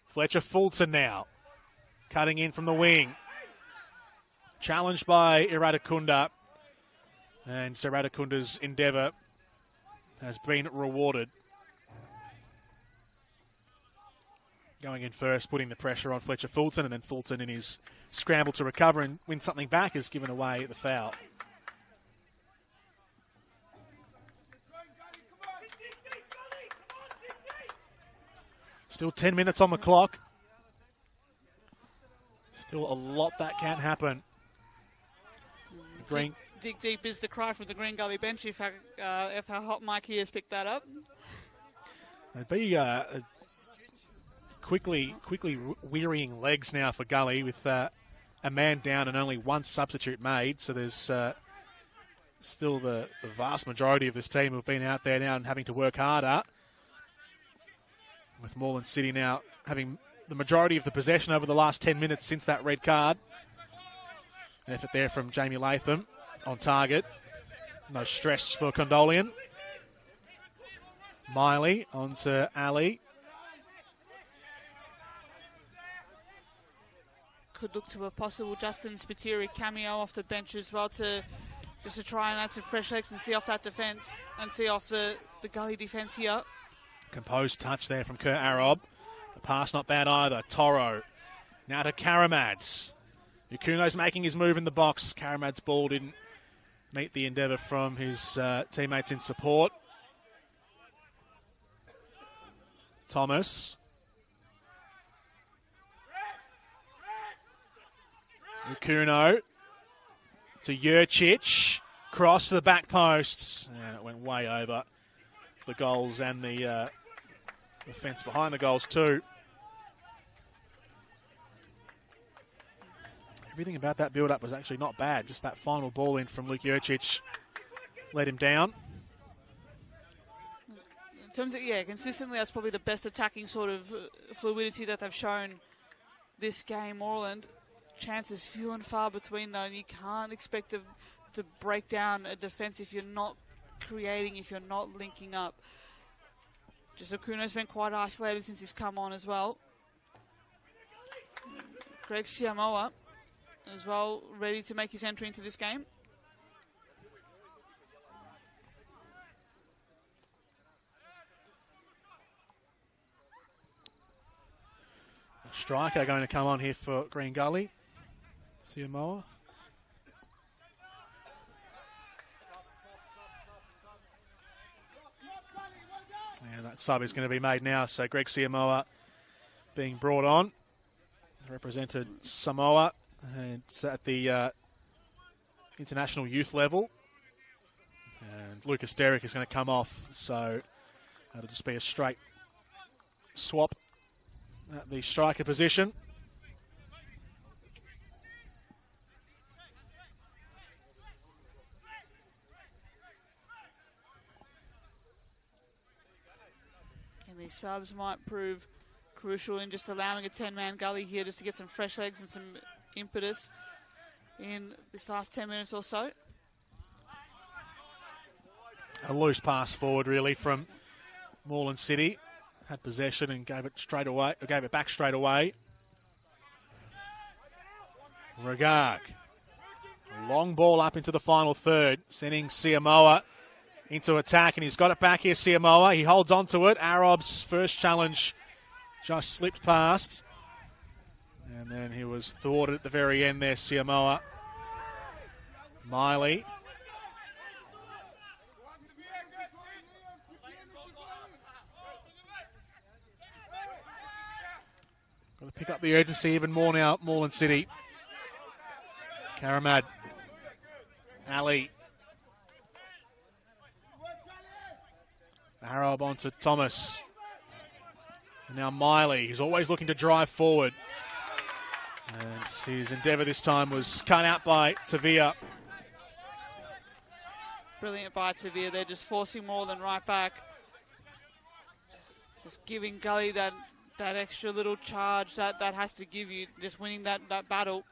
Fletcher Fulton now. Cutting in from the wing. Challenged by Iradakunda. And Sir Iradakunda's endeavour has been rewarded. Going in first, putting the pressure on Fletcher Fulton, and then Fulton in his scramble to recover and win something back has given away the foul. Still 10 minutes on the clock. Still a lot that can happen. Green. Dig deep is the cry from the Green Gully bench if our hot mic here has picked that up. It'd be quickly wearying legs now for Gully with a man down and only one substitute made. So there's still the vast majority of this team who've been out there now and having to work harder. With Morland City now having the majority of the possession over the last 10 minutes since that red card. An effort there from Jamie Latham on target. No stress for Condolian. Miley onto Ali. Could look to a possible Justin Spiteri cameo off the bench as well to try and add some fresh legs and see off that defence and see off the Gully defence here. Composed touch there from Kurt Arob. The pass not bad either. Toro. Now to Karamads. Ukuno's making his move in the box. Karamad's ball didn't meet the endeavour from his teammates in support. Thomas. Ukuno to Jurcic. Cross to the back posts. And it went way over the goals and the fence behind the goals too. Everything about that build-up was actually not bad. Just that final ball in from Luke Jurcic let him down. In terms of, consistently that's probably the best attacking sort of fluidity that they've shown this game, Moreland. Chances few and far between though, and you can't expect to break down a defence if you're not creating, if you're not linking up. Just Okuno's been quite isolated since he's come on as well. Greg Siamoa as well, ready to make his entry into this game. A striker going to come on here for Green Gully. Siamoa. And that sub is going to be made now. So Greg Siamoa being brought on. Represented Samoa and it's at the international youth level. And Lucas Derrick is going to come off. So that'll just be a straight swap at the striker position. These subs might prove crucial in just allowing a 10-man Gully here just to get some fresh legs and some impetus in this last 10 minutes or so. A loose pass forward really from Morland City. Had possession and gave it back straight away. Regag. Long ball up into the final third, sending Siamoa into attack, and he's got it back here, Siamoa. He holds on to it. Arob's first challenge just slipped past. And then he was thwarted at the very end there, Siamoa. Miley. Got to pick up the urgency even more now, Morland City. Karamad. Ali. Arab onto Thomas. And now Miley, who's always looking to drive forward. And his endeavour this time was cut out by Tavia. Brilliant by Tavia. They're just forcing Moreland right back. Just giving Gully that extra little charge that has to give you. Just winning that battle.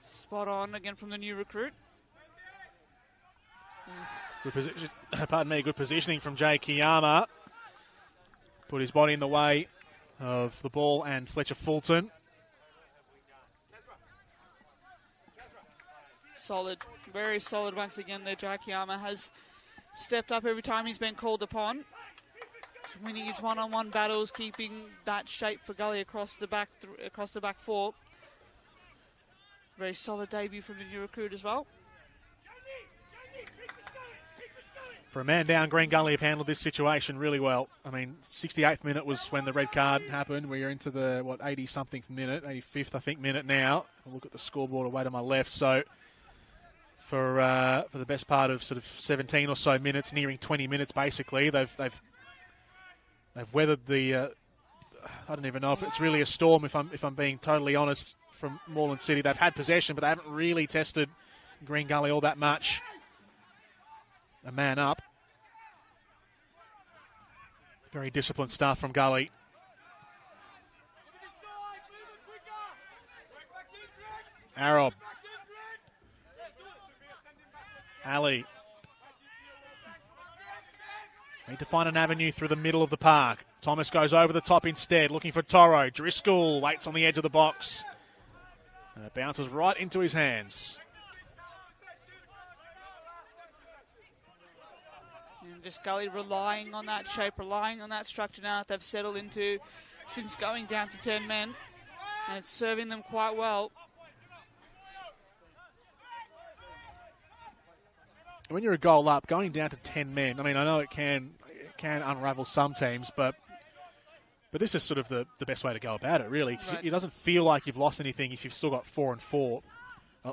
Spot on again from the new recruit. Good positioning from Jay Kiyama. Put his body in the way of the ball and Fletcher Fulton. Solid, very solid once again there. Jay Kiyama has stepped up every time he's been called upon. Just winning his one-on-one battles, keeping that shape for Gully across the back four. Very solid debut from the new recruit as well. For a man down, Green Gully have handled this situation really well. I mean, 68th minute was when the red card happened. We're into the, 80-something minute, 85th, I think, minute now. I'll look at the scoreboard away to my left. So for the best part of sort of 17 or so minutes, nearing 20 minutes, basically, they've weathered the. I don't even know if it's really a storm. If I'm being totally honest, from Morland City, they've had possession, but they haven't really tested Green Gully all that much. A man up. Very disciplined stuff from Gully. Arab. Ali. Need to find an avenue through the middle of the park. Thomas goes over the top instead, looking for Toro. Driscoll waits on the edge of the box. And it bounces right into his hands. And just Gully relying on that shape, relying on that structure now that they've settled into since going down to 10 men. And it's serving them quite well. When you're a goal up, going down to 10 men, I mean, I know it can unravel some teams, but this is sort of the best way to go about it, really. Right. It doesn't feel like you've lost anything if you've still got 4 and 4,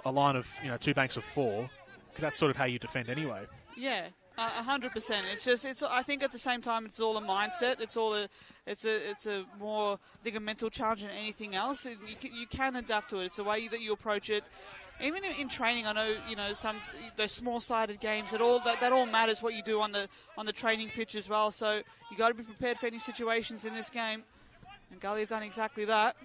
a line of 2 banks of 4, because that's sort of how you defend anyway. Yeah, 100%. I think at the same time it's all a mindset. It's a more, I think, a mental challenge than anything else. You can adapt to it. It's the way that you approach it. Even in training, I know, some those small-sided games. That all matters what you do on the training pitch as well. So you got to be prepared for any situations in this game. And Gully have done exactly that.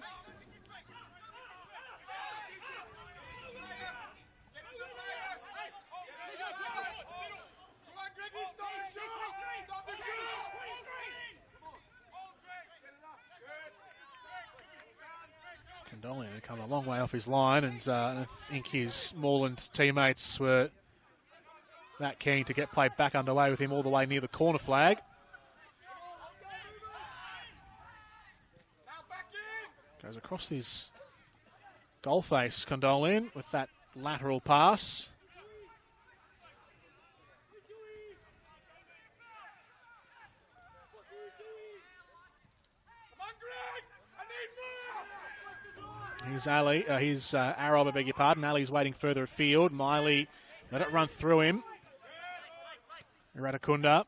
Condolin had come a long way off his line, and I think his Moreland teammates were that keen to get play back underway with him all the way near the corner flag. Goes across his goal face, Condolin, with that lateral pass. Here's Ali. Here's Arab, I beg your pardon. Ali's waiting further afield. Miley let it run through him. Radakunda.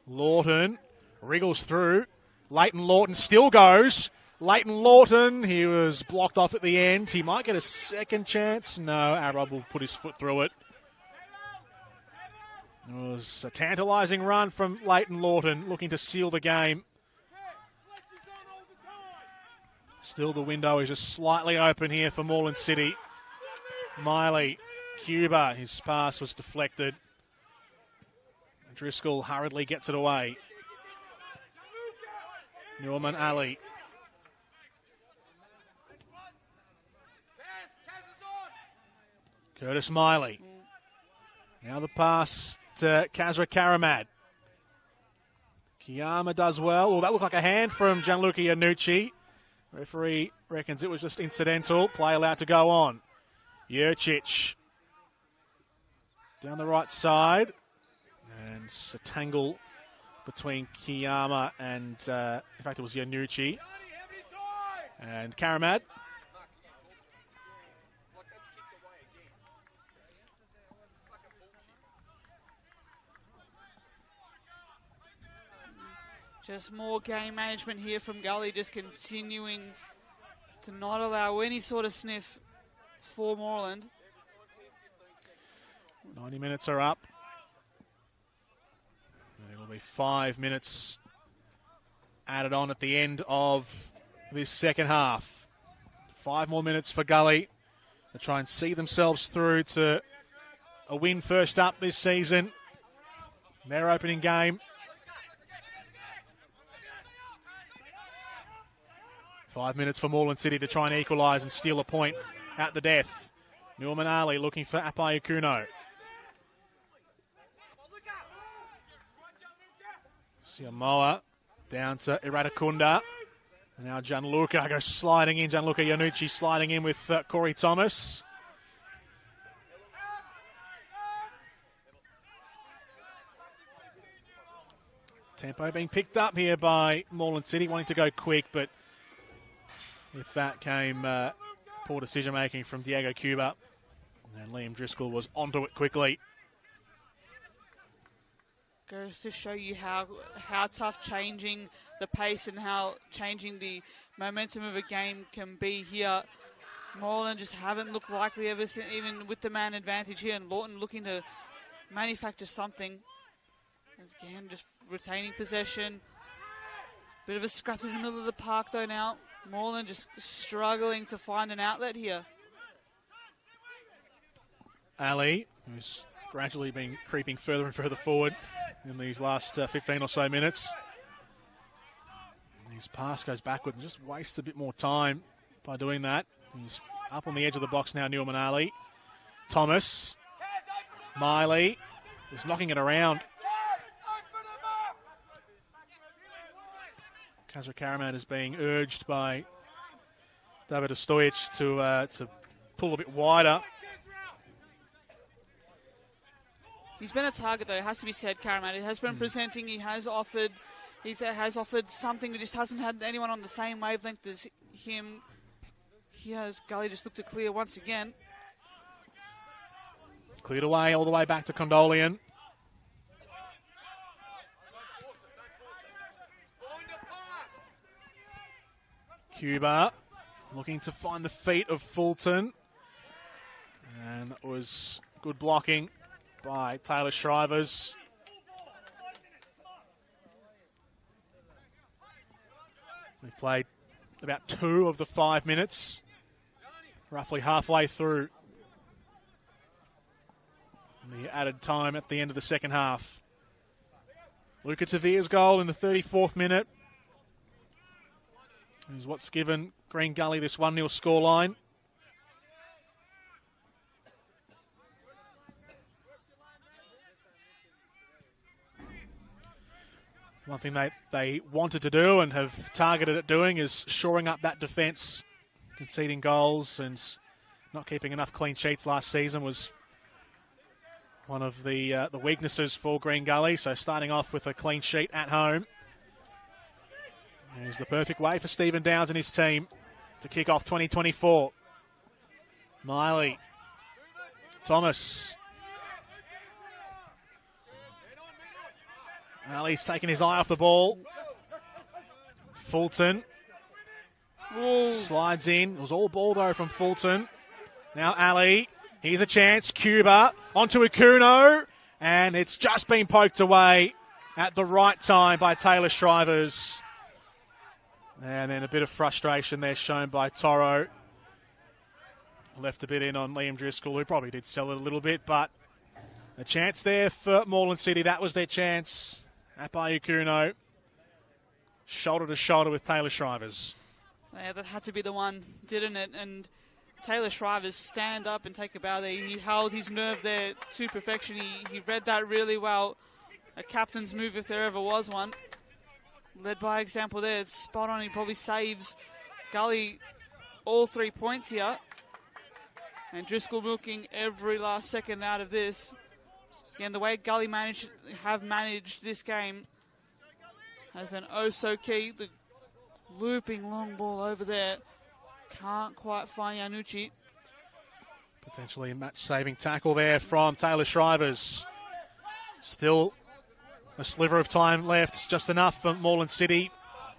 Lawton wriggles through. Leighton Lawton still goes. Leighton Lawton, he was blocked off at the end. He might get a second chance. No, Arab will put his foot through it. It was a tantalising run from Leighton Lawton, looking to seal the game. Still the window is just slightly open here for Moreland City. Miley, Cuba, his pass was deflected. Driscoll hurriedly gets it away. Norman Ali. Curtis Miley. Now the pass to Kazra Karamad. Kiyama does well. Oh, that looked like a hand from Gianluca Iannucci. Referee reckons it was just incidental. Play allowed to go on. Jurcic down the right side. And it's a tangle between Kiyama and, in fact, it was Iannucci. And Karamad. Just more game management here from Gully, just continuing to not allow any sort of sniff for Moreland. 90 minutes are up. And it'll be 5 minutes added on at the end of this second half. 5 more minutes for Gully to try and see themselves through to a win first up this season. Their opening game. 5 minutes for Morland City to try and equalise and steal a point at the death. Newman Ali looking for Apayukuno. Siamoa down to Iradakunda. And now Gianluca goes sliding in. Gianluca Iannucci sliding in with Corey Thomas. Tempo being picked up here by Moreland City, wanting to go quick, but with that came poor decision-making from Diego Cuba. And Liam Driscoll was onto it quickly. Goes to show you how tough changing the pace and how changing the momentum of a game can be here. Moreland just haven't looked likely ever since, even with the man advantage here, and Lawton looking to manufacture something. Again, just retaining possession. Bit of a scrap in the middle of the park though now. Moreland just struggling to find an outlet here. Ali, who's gradually been creeping further and further forward in these last 15 or so minutes. His pass goes backward and just wastes a bit more time by doing that. He's up on the edge of the box now, Newman Ali. Thomas. Miley is knocking it around. Kazra Karaman is being urged by David Stojic to pull a bit wider. He's been a target, though, it has to be said, Karaman. He has been presenting, he has offered something, but just hasn't had anyone on the same wavelength as him. He has Gully just looked to clear once again. Cleared away all the way back to Condolian. Cuba looking to find the feet of Fulton. And that was good blocking by Taylor Shrivers. We've played about 2 of the 5 minutes, roughly halfway through the added time at the end of the second half. Luca Tavia's goal in the 34th minute is what's given Green Gully this 1-0 scoreline. One thing they wanted to do and have targeted at doing is shoring up that defence. Conceding goals and not keeping enough clean sheets last season was one of the weaknesses for Green Gully. So starting off with a clean sheet at home is the perfect way for Stephen Downs and his team to kick off 2024. Miley. Thomas. Ali's taking his eye off the ball. Fulton. Ooh. Slides in. It was all ball, though, from Fulton. Now Ali. Here's a chance. Cuba onto Ikuno. And it's just been poked away at the right time by Taylor Shrivers. And then a bit of frustration there shown by Toro. Left a bit in on Liam Driscoll, who probably did sell it a little bit, but a chance there for Moreland City. That was their chance. Apayukuno, shoulder to shoulder with Taylor Shrivers. Yeah, that had to be the one, didn't it? And Taylor Shrivers stand up and take a bow there. He held his nerve there to perfection. He read that really well. A captain's move if there ever was one. Led by example there. It's spot on. He probably saves Gully all 3 points here. And Driscoll milking every last second out of this. Again, the way Gully have managed this game has been oh so key. The looping long ball over there. Can't quite find Iannucci. Potentially a match-saving tackle there from Taylor Shrivers. Still A sliver of time left, just enough for Morland City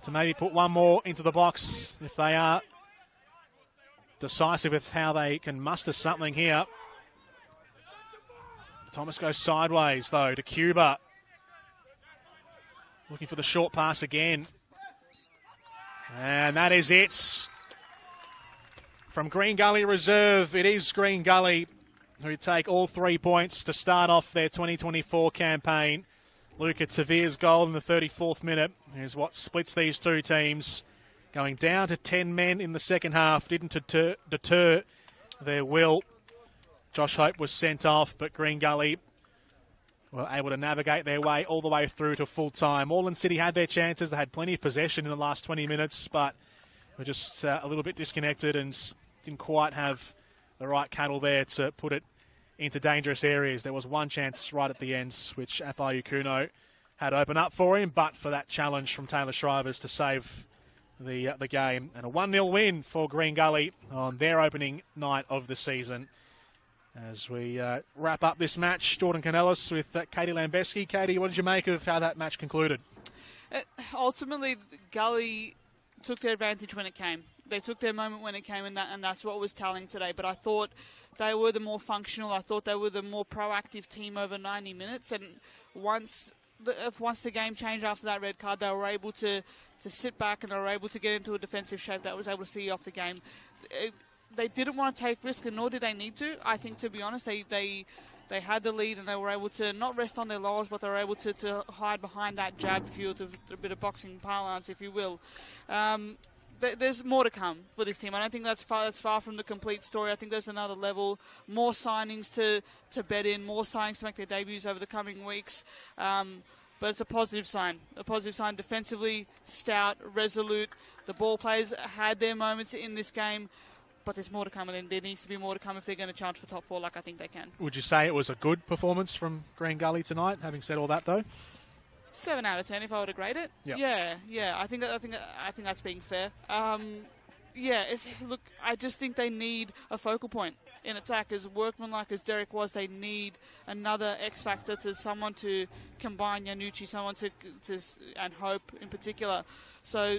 to maybe put one more into the box if they are decisive with how they can muster something here. Thomas goes sideways, though, to Cuba. Looking for the short pass again. And that is it. From Green Gully Reserve, it is Green Gully who take all 3 points to start off their 2024 campaign. Luca Tavir's goal in the 34th minute is what splits these two teams. Going down to 10 men in the second half didn't deter their will. Josh Hope was sent off, but Green Gully were able to navigate their way all the way through to full time. Morland City had their chances. They had plenty of possession in the last 20 minutes, but were just a little bit disconnected and didn't quite have the right cattle there to put it into dangerous areas. There was one chance right at the end, which Apayu Kuno had opened up for him, but for that challenge from Taylor Shrivers to save the game. And a 1-0 win for Green Gully on their opening night of the season. As we wrap up this match, Jordan Canellis with Katie Lambeski. Katie, what did you make of how that match concluded? Ultimately, Gully took their advantage when it came. They took their moment when it came, and that's what was telling today. But I thought they were the more functional. I thought they were the more proactive team over 90 minutes. And once the game changed after that red card, they were able to sit back and they were able to get into a defensive shape that was able to see off the game. They didn't want to take risk, and nor did they need to. I think, to be honest, they had the lead and they were able to not rest on their laurels, but they were able to hide behind that jab, if you will, to a bit of boxing parlance, if you will. There's more to come for this team. I don't think that's far from the complete story. I think there's another level, more signings to bet in, more signings to make their debuts over the coming weeks. But it's a positive sign. A positive sign defensively, stout, resolute. The ball players had their moments in this game, but there's more to come, and there needs to be more to come if they're going to challenge for top 4 like I think they can. Would you say it was a good performance from Green Gully tonight, having said all that, though? 7 out of 10 if I were to grade it. Yep. Yeah. I think that's being fair. Look, I just think they need a focal point in attack. As workmanlike as Derek was, they need another X factor, to someone to combine Yanucci, someone to and Hope in particular. So,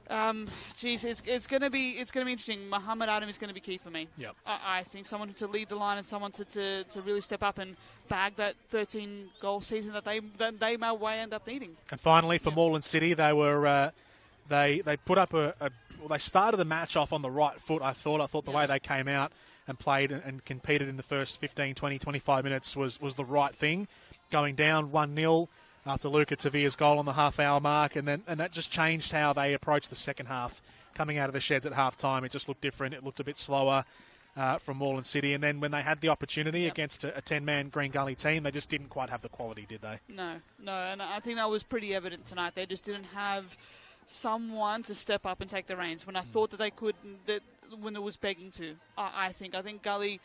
it's going to be interesting. Muhammad Adam is going to be key for me. Yep. I think someone to lead the line and someone to really step up and bag that 13-goal season that they may well end up needing. And finally, for Moreland City, they were they put up they started the match off on the right foot. I thought the way they came out and played and competed in the first 15, 20, 25 minutes was the right thing. Going down 1-0. After Luca Tavir's goal on the half-hour mark, and that just changed how they approached the second half. Coming out of the sheds at half-time, it just looked different. It looked a bit slower from Moreland City. And then when they had the opportunity against a 10-man Green Gully team, they just didn't quite have the quality, did they? No, and I think that was pretty evident tonight. They just didn't have someone to step up and take the reins when I thought that they could, when it was begging to. I think Gully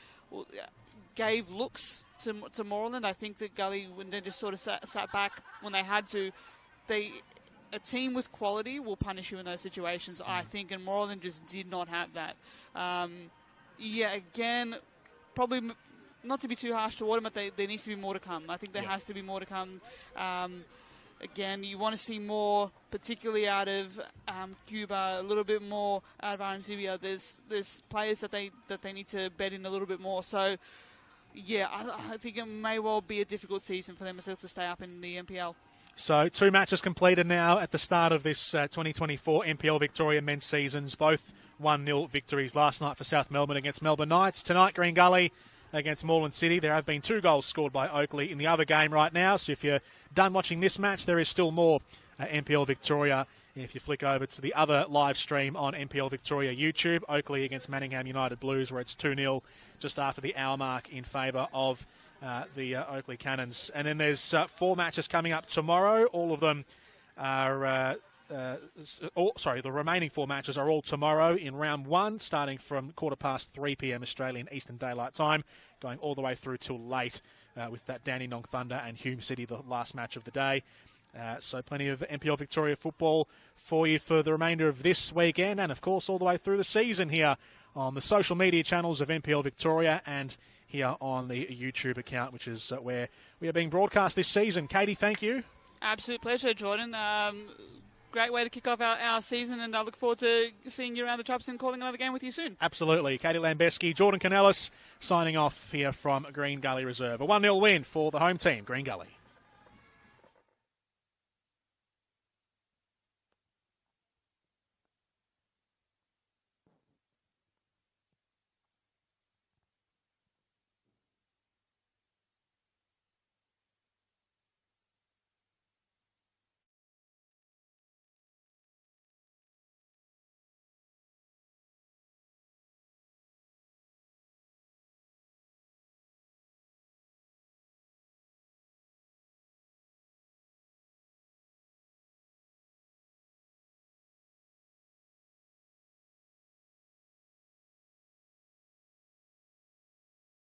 gave looks to Moreland. I think that Gully, when they just sort of sat back when they had to, a team with quality will punish you in those situations, I think, and Moreland just did not have that. Again, probably not to be too harsh toward them, but there needs to be more to come. I think there has to be more to come. Again, you want to see more, particularly out of Cuba, a little bit more out of RMZBia. There's players that they need to bet in a little bit more. So, I think it may well be a difficult season for them to stay up in the NPL. So 2 matches completed now at the start of this 2024 NPL Victoria men's seasons. Both 1-0 victories last night for South Melbourne against Melbourne Knights. Tonight, Green Gully against Moreland City. There have been 2 goals scored by Oakley in the other game right now. So if you're done watching this match, there is still more NPL Victoria. If you flick over to the other live stream on NPL Victoria YouTube, Oakley against Manningham United Blues, where it's 2-0 just after the hour mark in favour of the Oakley Cannons. And then there's 4 matches coming up tomorrow. All of them are... the remaining 4 matches are all tomorrow in round 1, starting from 3:15 p.m. Australian Eastern Daylight Time, going all the way through till late with that Dandenong Thunder and Hume City, the last match of the day. So plenty of NPL Victoria football for you for the remainder of this weekend, and of course all the way through the season here on the social media channels of NPL Victoria and here on the YouTube account, which is where we are being broadcast this season. Katie, thank you. Absolute pleasure, Jordan. Great way to kick off our season, and I look forward to seeing you around the traps and calling another game with you soon. Absolutely. Katie Lambeski, Jordan Canellis signing off here from Green Gully Reserve. A 1-0 win for the home team, Green Gully.